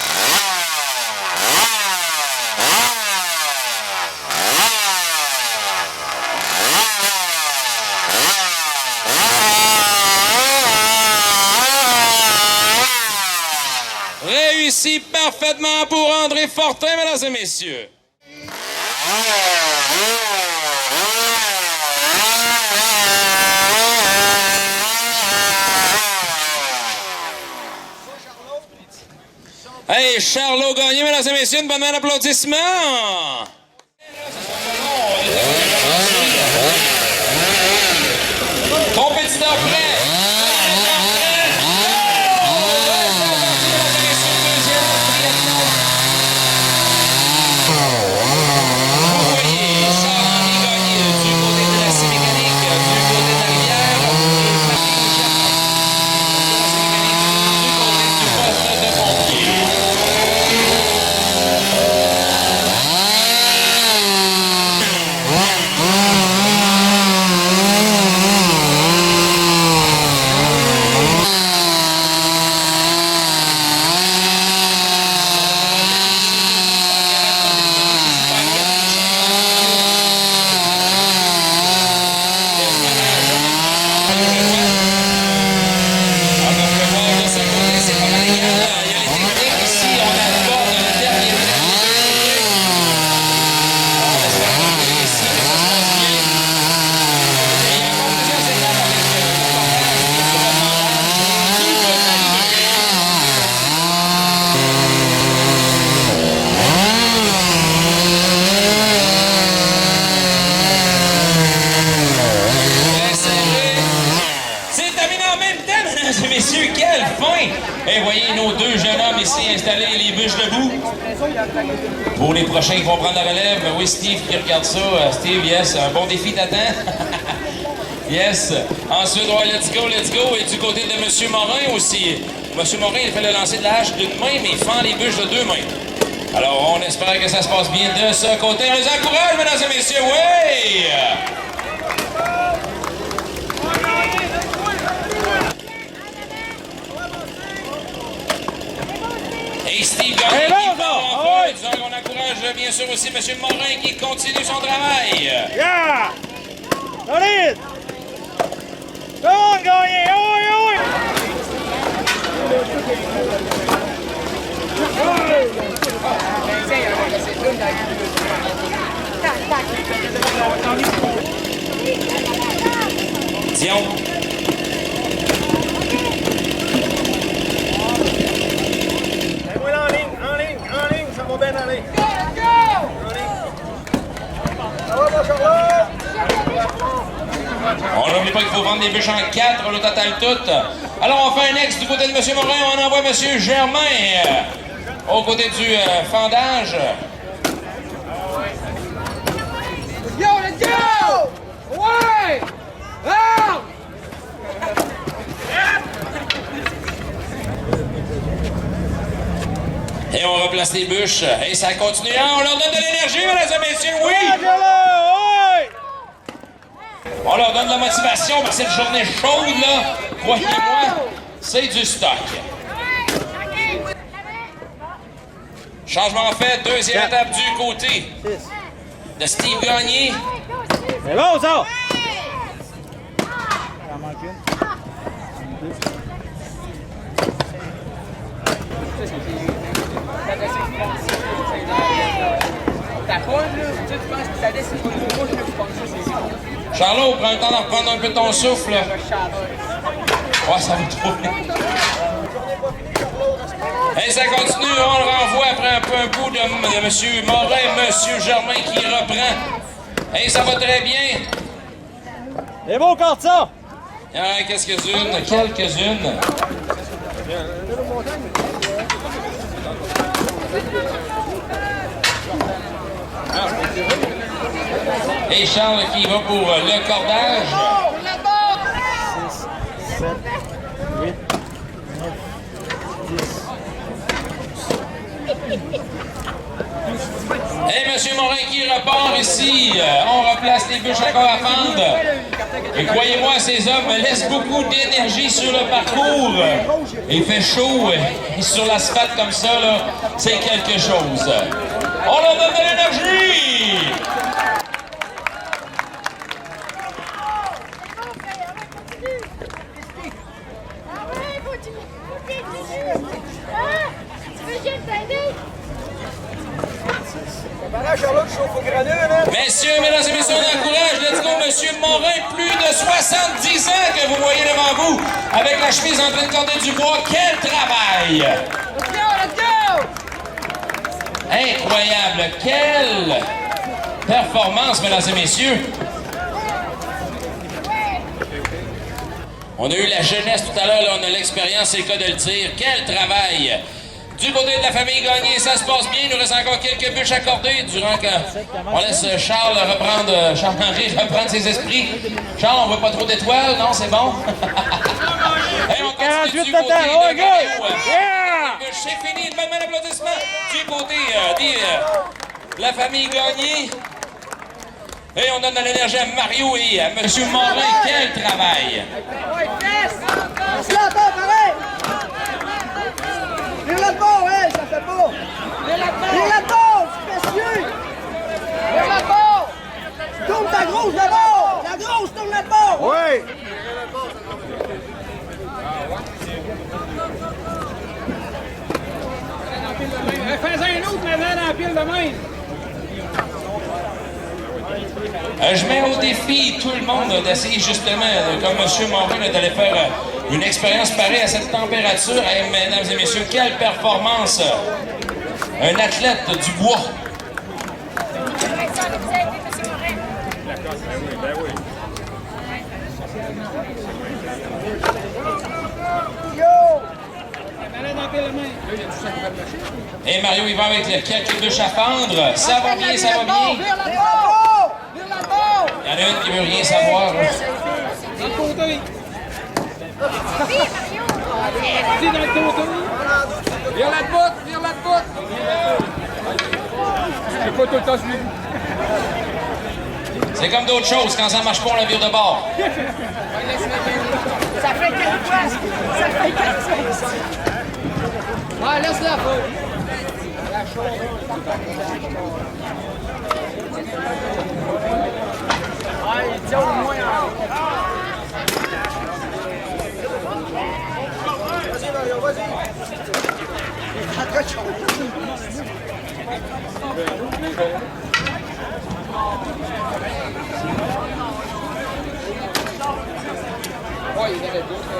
Réussi parfaitement pour André Fortin, mesdames et messieurs. Hey, Charlot gagné, mesdames et messieurs, une bonne main d'applaudissements. Compétiteur prêt. Messieurs, quelle fin! Et voyez nos deux jeunes hommes ici installés, les bûches debout. Pour les prochains qui vont prendre la relève, oui, Steve qui regarde ça. Steve, yes, un bon défi t'attend. Yes. Ensuite, ouais, let's go, let's go. Et du côté de M. Morin aussi. M. Morin, il fait le lancer de la hache d'une main, mais il fend les bûches de deux mains. Alors, on espère que ça se passe bien de ce côté. On les encourage, mesdames et messieurs, oui! Et Steve Gagné qui part en feu. On encourage bien sûr aussi M. Morin qui continue son travail. Yeah! Solide! Go, Gagné! Oui, oui! Dion. Ça va bien aller. On n'oublie pas qu'il faut vendre des bûches en 4, le total toutes. Alors on fait un ex du côté de M. Morin, on envoie M. Germain au côté du fendage. Yo, let's go! Ouais! Ah! Et on replace les bûches. Et ça continue. On leur donne de l'énergie, mesdames et messieurs, oui! On leur donne de la motivation pour cette journée chaude, là. Croyez-moi, c'est du stock. Changement fait, deuxième étape du côté de Steve Gagné. C'est bon, ça! Charlot, prends le temps de reprendre un peu ton souffle. Ouais, ça va trop bien. Et ça continue, on le renvoie après un bout de M. Morin, M. Germain qui reprend. Et ça va très bien. C'est bon, quand ça! Il y en a quelques-unes, quelques-unes. Et Charles qui va pour le cordage. 6, 7, 8, 9, 10. Et qui repart ici. On replace les bûches encore à fendre. Et croyez-moi, ces hommes laissent beaucoup d'énergie sur le parcours. Il fait chaud. Et sur l'asphalte comme ça, là, c'est quelque chose. On leur donne de l'énergie! Messieurs, mesdames et messieurs, on encourage. Let's go, monsieur Morin, plus de 70 ans que vous voyez devant vous, avec la chemise en train de corder du bois. Quel travail! Let's go! Incroyable! Quelle performance, mesdames et messieurs! On a eu la jeunesse tout à l'heure, là, on a l'expérience, c'est le cas de le dire. Quel travail! Du côté de la famille Gagné, ça se passe bien. Il nous reste encore quelques bûches accordées durant qu'on laisse Charles-Henri reprendre ses esprits. Charles, on voit pas trop d'étoiles, non? C'est bon? Hey, on continue du côté de Mario. C'est fini, une bonne main d'applaudissement. Du côté de la famille Gagné. Et on donne de l'énergie à Mario et à M. Morin. Quel travail! Vire la bord, hey, ça fait beau! Vire la bord, c'est précieux! Vire la bord! Tourne ta grosse d'abord! La grosse tourne la bord! Oui! Fais-en un autre maintenant dans la pile de même. Je mets au défi tout le monde d'essayer justement, comme M. Morin, d'aller faire une expérience pareille à cette température. Hey, mesdames et messieurs, quelle performance! Un athlète du bois. Et Mario, il va avec quelques bûches à fendre. Ça va bien, ça va bien. Vire la bord! Vire la bord! Il y en a une qui veut rien savoir. Dans le côté. Vas-y, dans le côté. Vire la botte, vire la botte. C'est pas tout le temps suivi. C'est comme d'autres choses. Quand ça marche pas, on la vire de bord. Ça fait 4 fois! Ça fait 4 fois! Ah, laisse-la. Ah, il tient au moins Vas-y, Mario, vas-y! Ouais, il y en avait d'autres.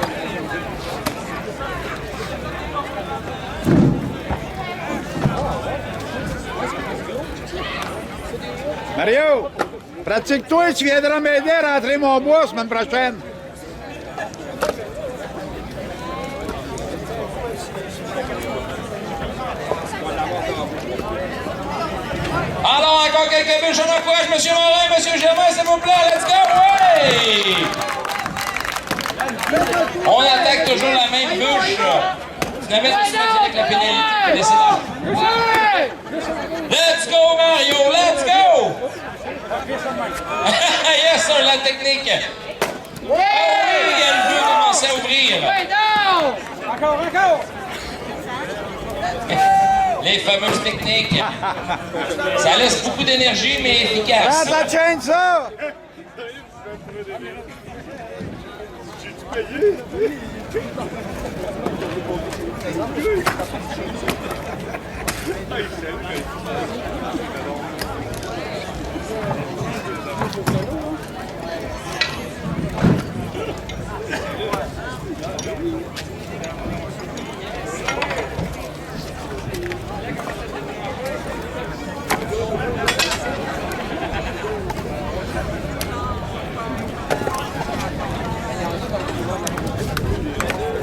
Mario, pratique-toi, tu viendras m'aider à rentrer mon bois la semaine prochaine. Alors, encore quelques bûches. On encourage M. Morin, M. Germain, s'il vous plaît. Let's go! Ouais! On attaque toujours la même bûche. Finalement, je me suis dit avec la pénalité. Let's go, Mario! Let's go! Yes, sir, la technique. Oh oui, elle veut commencer à ouvrir. Encore. Les fameuses techniques. Ça laisse beaucoup d'énergie, mais efficace. Prends ta chaîne, ça!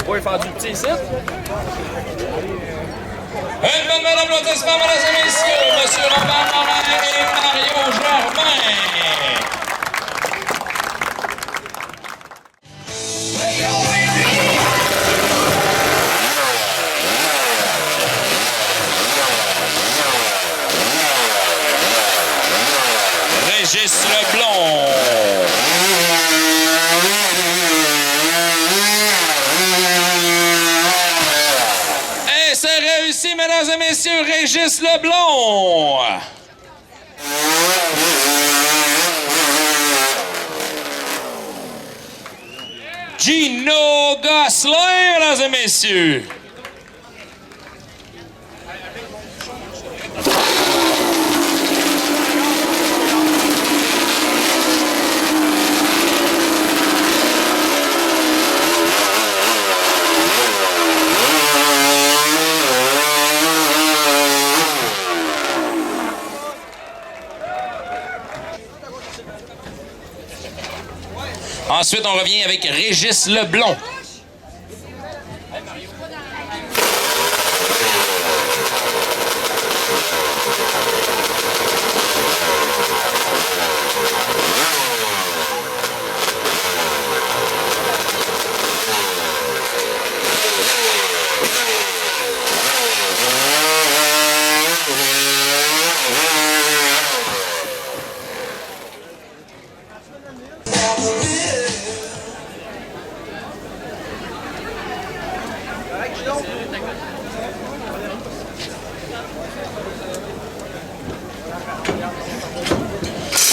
On va faire du petit ici. Une bonne main d'applaudissement, mesdames et messieurs, M. Robert Morin et Mario Germain. réussi, mesdames et messieurs, Régis Leblond. Gino Gosselin, mesdames et messieurs. Ensuite, on revient avec Régis Leblond.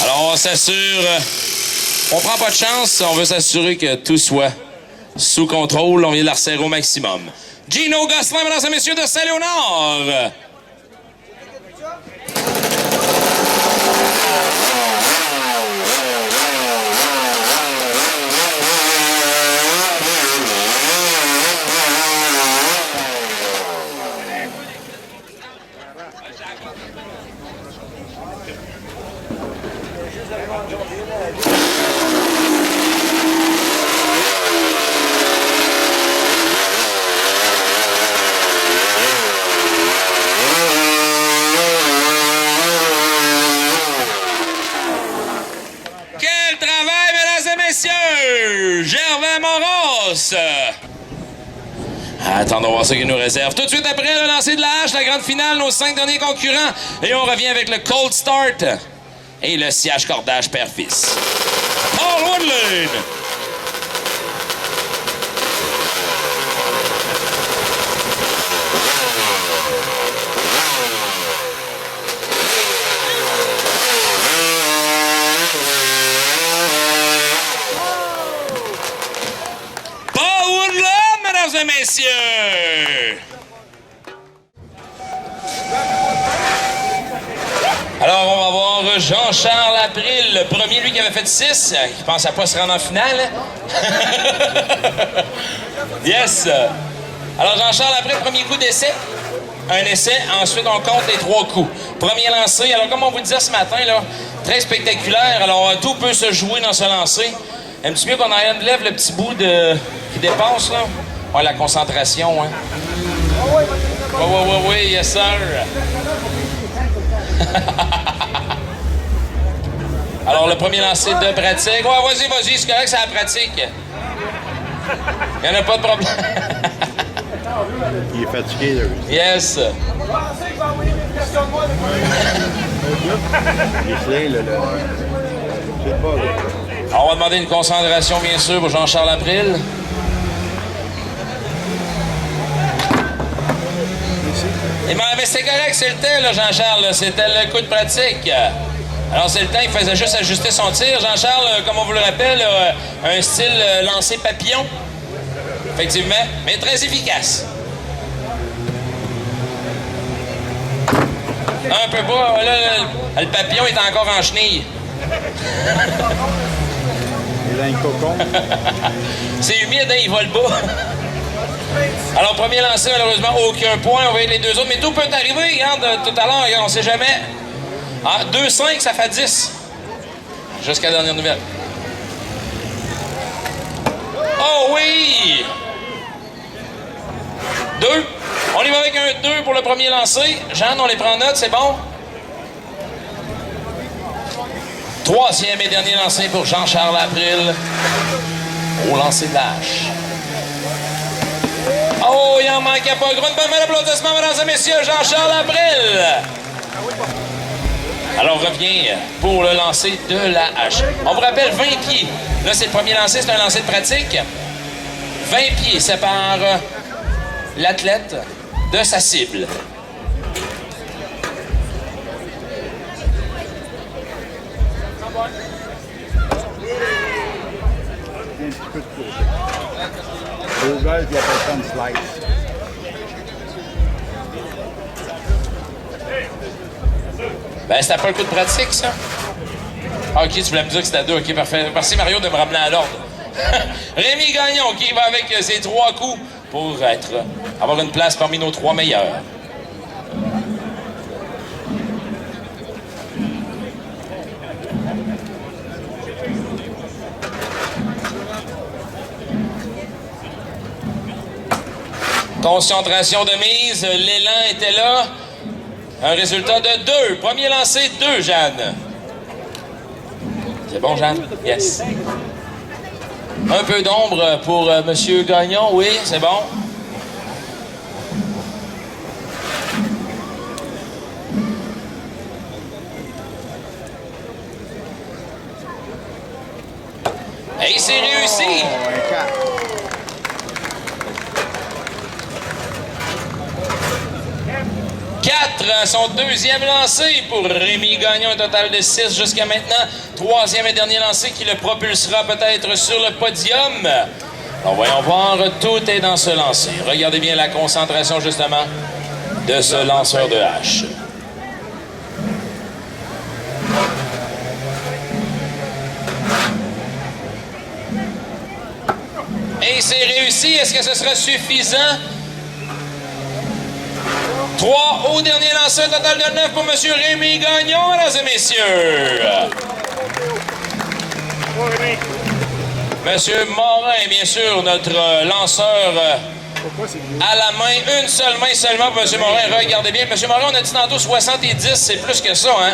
Alors, on s'assure... On prend pas de chance, on veut s'assurer que tout soit sous contrôle. On vient de la resserrer au maximum. Gino Gosselin, mesdames et messieurs, de Saint-Léonard. Messieurs, Gervais Moros. Attendons voir ce qu'il nous réserve. Tout de suite après le lancer de la hache, la grande finale, nos 5 derniers concurrents. Et on revient avec le cold start et le sillage cordage père-fils. Paul Woodland. Mesdames et messieurs! Alors, on va voir Jean-Charles April, le premier, lui qui avait fait 6, qui pensait pas se rendre en finale. Yes! Alors, Jean-Charles April, premier coup d'essai. Un essai, ensuite on compte les 3 coups. Premier lancé, alors comme on vous disait ce matin, là, très spectaculaire, alors tout peut se jouer dans ce lancer. Un petit mieux qu'on enlève le petit bout qui dépasse, là. Ouais, la concentration, hein. Oui, yes, sir. Alors, le premier lancer de pratique. Ouais, vas-y, c'est correct, c'est la pratique. Il n'y en a pas de problème. Il est fatigué, là. Yes. Alors, on va demander une concentration, bien sûr, pour Jean-Charles April. Mais c'est correct, c'est le temps, là, Jean-Charles. C'était le coup de pratique. Alors, c'est le temps, il faisait juste ajuster son tir. Jean-Charles, comme on vous le rappelle, un style lancé papillon. Effectivement, mais très efficace. Un peu pas. Là, le papillon est encore en chenille. Il a un cocon. C'est humide, hein, il vole bas. Alors, premier lancé, malheureusement, aucun point. On va avec les 2 autres. Mais tout peut arriver, regarde, tout à l'heure, regarde, on sait jamais. Ah, 2-5, ça fait 10. Jusqu'à la dernière nouvelle. Oh oui! 2. On y va avec un 2 pour le premier lancer. Jeanne, on les prend en note, c'est bon? 3e et dernier lancé pour Jean-Charles April. Au lancer de l'âge. Oh, il en manquait pas gros. Une bonne main d'applaudissement, mesdames et messieurs, Jean-Charles April. Alors, on revient pour le lancer de la hache. On vous rappelle 20 pieds. Là, c'est le premier lancer, c'est un lancer de pratique. 20 pieds séparent l'athlète de sa cible. Un petit peu de côté. Au golf, il appelle ça une slice. Ben, c'était pas le coup de pratique, ça? Ah, OK, tu voulais me dire que c'était à 2. OK, parfait. Merci, Mario, de me ramener à l'ordre. Rémi Gagnon, qui va avec ses 3 coups pour avoir une place parmi nos 3 meilleurs. Concentration de mise, l'élan était là. Un résultat de 2. Premier lancé, 2, Jeanne. C'est bon, Jeanne? Yes. Un peu d'ombre pour M. Gagnon, oui, c'est bon. Et c'est réussi! Oh, un 4. Son deuxième lancé pour Rémi Gagnon, un total de 6 jusqu'à maintenant. Troisième et dernier lancé qui le propulsera peut-être sur le podium. Alors voyons voir, tout est dans ce lancer. Regardez bien la concentration justement de ce lanceur de hache. Et c'est réussi. Est-ce que ce sera suffisant? 3 au dernier lancé, un total de 9 pour M. Rémi Gagnon, mesdames et messieurs. Monsieur Morin, bien sûr, notre lanceur à la main. Une seule main seulement pour M. Morin. Regardez bien. M. Morin, on a dit tantôt 70, c'est plus que ça, hein?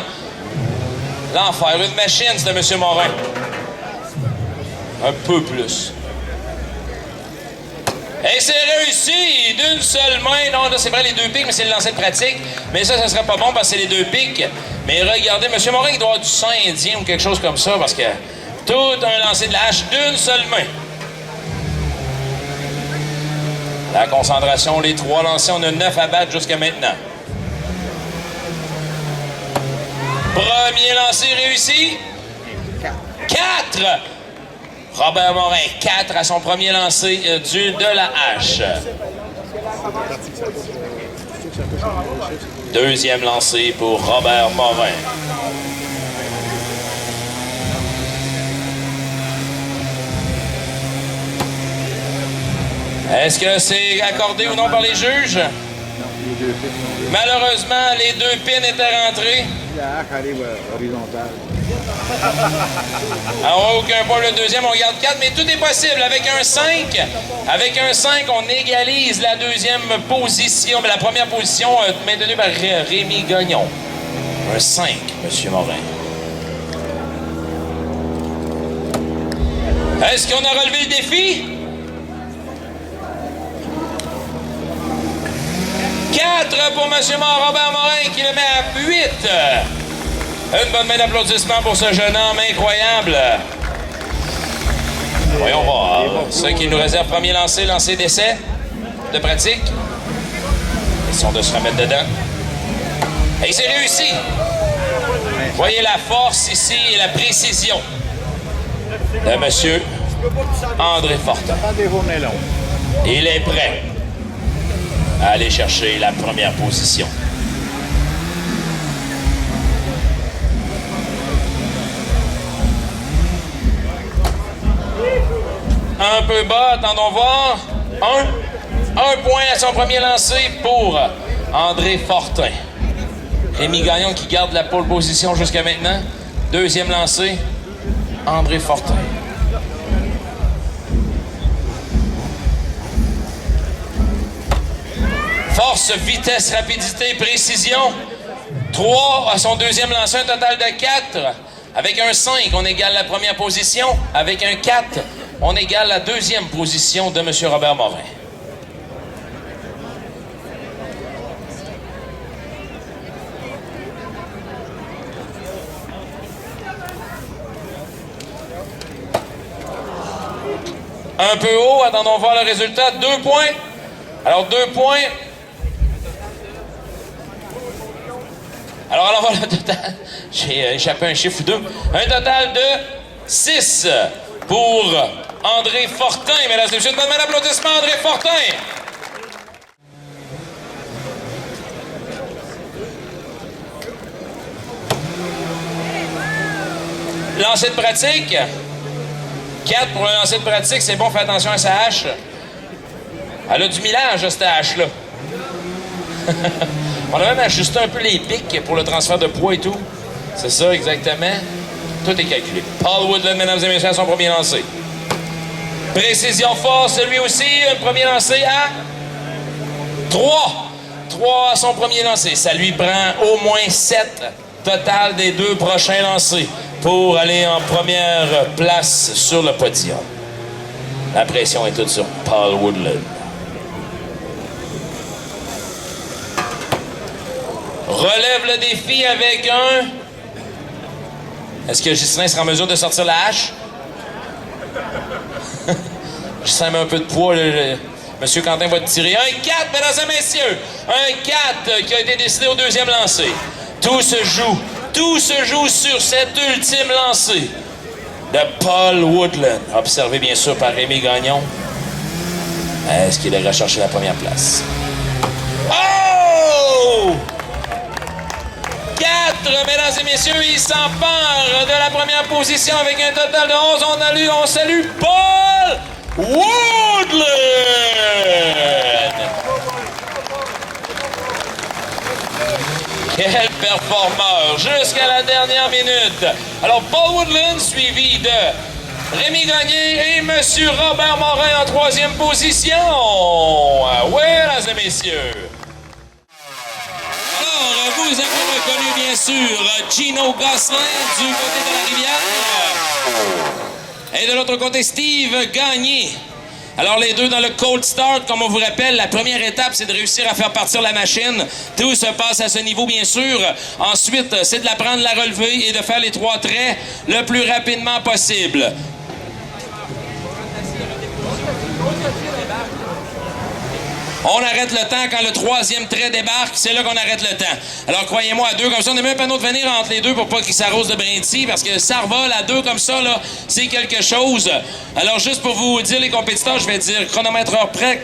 L'enfer. Une machine, c'est de M. Morin. Un peu plus. Et c'est réussi d'une seule main. Non, là, c'est vrai, les 2 pics, mais c'est le lancer de pratique. Mais ça serait pas bon parce que c'est les 2 pics. Mais regardez, M. Morin, il doit avoir du sang indien ou quelque chose comme ça parce que tout un lancer de la hache d'une seule main. La concentration, les 3 lancers, on a 9 à battre jusqu'à maintenant. Premier lancer réussi. 4. Robert Morin, 4 à son premier lancer de la hache. Deuxième lancé pour Robert Morin. Est-ce que c'est accordé ou non par les juges? Malheureusement, les 2 pins étaient rentrés. La hache arrive horizontale. Alors, aucun point le deuxième, on garde 4, mais tout est possible. Avec un 5, on égalise la deuxième position, mais la première position maintenue par Rémi Gagnon. Un 5, M. Morin. Est-ce qu'on a relevé le défi? 4 pour M. Robert Morin qui le met à 8. Une bonne main d'applaudissement pour ce jeune homme incroyable. Voyons voir. Ce qui nous réserve premier lancer d'essai de pratique. Question de se remettre dedans. Et c'est réussi. Voyez la force ici et la précision de M. André Fortin. Il est prêt à aller chercher la première position. Un peu bas, attendons voir. Un point à son premier lancer pour André Fortin. Rémi Gagnon qui garde la pole position jusqu'à maintenant. Deuxième lancé, André Fortin. Force, vitesse, rapidité, précision. 3 à son deuxième lancé, un total de 4. Avec un 5, on égale la première position. Avec un 4, on égale la deuxième position de M. Robert Morin. Un peu haut, attendons voir le résultat. 2 points. Alors 2 points Alors, on va avoir le total. J'ai échappé un chiffre ou deux. Un total de 6 pour André Fortin. Mesdames et messieurs, une bonne main d'applaudissement, André Fortin. Lancer de pratique. 4 pour un lancer de pratique. C'est bon, fais attention à sa hache. Elle a du millage, cette hache-là. On a même ajusté un peu les pics pour le transfert de poids et tout. C'est ça, exactement. Tout est calculé. Paul Woodland, mesdames et messieurs, à son premier lancer. Précision force, lui aussi. Un premier lancer à 3. 3 à son premier lancer. Ça lui prend au moins 7 total des 2 prochains lancers pour aller en première place sur le podium. La pression est toute sur Paul Woodland. Relève le défi avec un... Est-ce que Ghislain sera en mesure de sortir la hache? Ghislain met un peu de poids. Monsieur Quentin va tirer. Un 4, mesdames et messieurs. Un 4 qui a été décidé au deuxième lancer. Tout se joue sur cet ultime lancer de Paul Woodland. Observé bien sûr par Rémi Gagnon. Est-ce qu'il ira chercher la première place? Oh! 4, mesdames et messieurs, il s'empare de la première position avec un total de 11. On salue Paul Woodland! Quel performeur jusqu'à la dernière minute. Alors, Paul Woodland suivi de Rémi Gagné et M. Robert Morin en troisième position. Oui, mesdames et messieurs. Alors, vous avez reconnu, bien sûr, Gino Gosselin du côté de la rivière. Et de l'autre côté, Steve Gagné. Alors, les deux dans le cold start, comme on vous rappelle, la première étape, c'est de réussir à faire partir la machine. Tout se passe à ce niveau, bien sûr. Ensuite, c'est de la prendre, la relever et de faire les 3 traits le plus rapidement possible. On arrête le temps quand le 3e trait débarque. C'est là qu'on arrête le temps. Alors, croyez-moi, à 2 comme ça, on a mis un panneau de venir entre les deux pour pas qu'il s'arrose de brindilles, parce que ça revole à 2 comme ça, là, c'est quelque chose. Alors, juste pour vous dire les compétiteurs, je vais dire chronomètre prêt,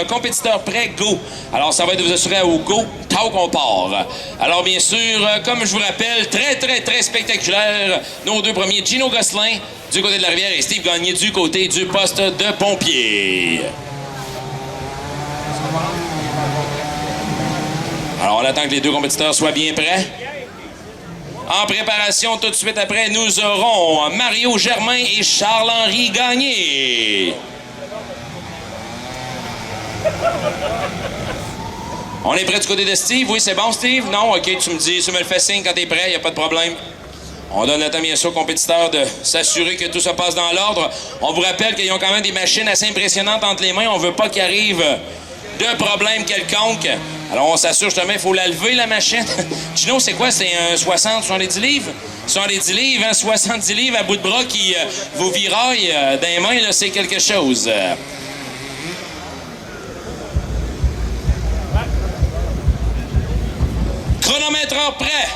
compétiteur prêt, go. Alors, ça va être de vous assurer au go, tant qu'on part. Alors, bien sûr, comme je vous rappelle, très spectaculaire, nos 2 premiers, Gino Gosselin du côté de la rivière et Steve Gagné du côté du poste de pompier. Alors, on attend que les 2 compétiteurs soient bien prêts. En préparation, tout de suite après, nous aurons Mario Germain et Charles-Henri Gagné. On est prêt du côté de Steve? Oui, c'est bon, Steve? Non? OK, tu me le fais signe quand t'es prêt, il n'y a pas de problème. On donne le temps, bien sûr, aux compétiteurs de s'assurer que tout se passe dans l'ordre. On vous rappelle qu'ils ont quand même des machines assez impressionnantes entre les mains. On veut pas qu'il arrive de problème quelconque. Alors, on s'assure justement, il faut la lever, la machine. Gino, c'est quoi? C'est un 60, 70 livres? 70 livres, hein? 70 livres à bout de bras qui vous viraille dans les mains, là, c'est quelque chose. Chronomètre prêt.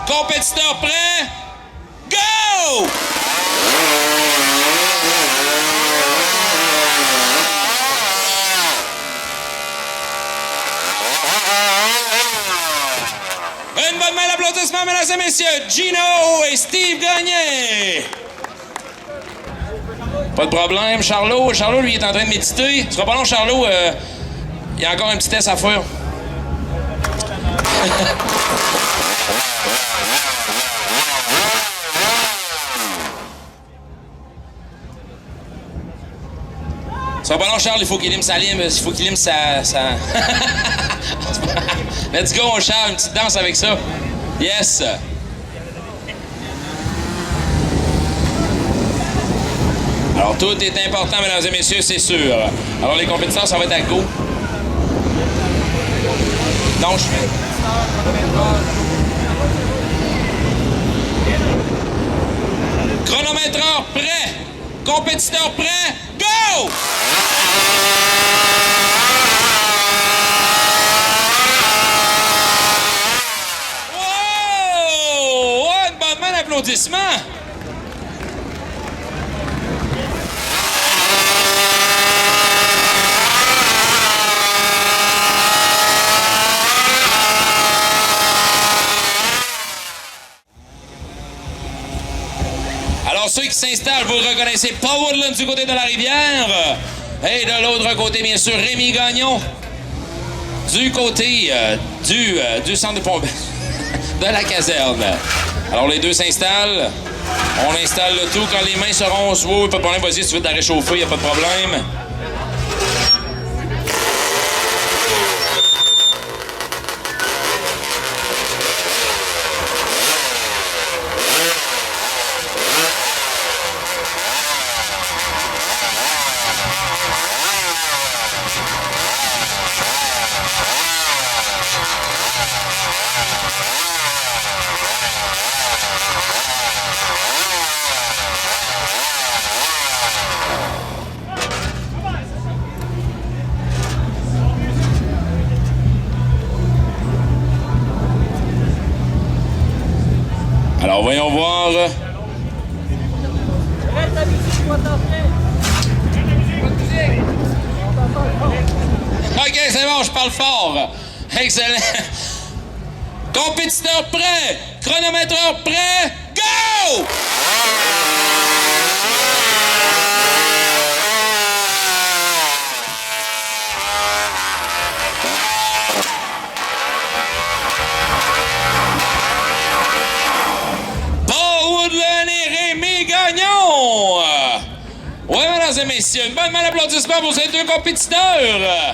Compétiteur prêt. Go! Une bonne main d'applaudissement, mesdames et messieurs, Gino et Steve Gagné. Pas de problème, Charlot. Charlot, lui, est en train de méditer. Ce sera pas long, Charlot. Il y a encore un petit test à faire. Ce sera pas long, Charles. Il faut qu'il lime sa lime. Il faut qu'il lime sa... Let's go, mon Charles. Une petite danse avec ça. Yes. Alors, tout est important, mesdames et messieurs, c'est sûr. Alors, les compétiteurs, ça va être à go. Donc, je fais... Chronométreur prêt. Compétiteur prêt. Go! applaudissements. Alors, ceux qui s'installent, vous le reconnaissez, Paul Woodland du côté de la rivière. Et de l'autre côté, bien sûr, Rémi Gagnon. Du côté du centre de pompe de la caserne. Alors, les deux s'installent. On installe le tout. Quand les mains seront sous, pas de problème. Vas-y, si tu veux te la réchauffer, il n'y a pas de problème. Alors, voyons voir. OK, c'est bon, je parle fort. Excellent. Compétiteur prêt. Chronométreur prêt. Go! Oui, mesdames et messieurs, une bonne main d'applaudissement pour ces deux compétiteurs.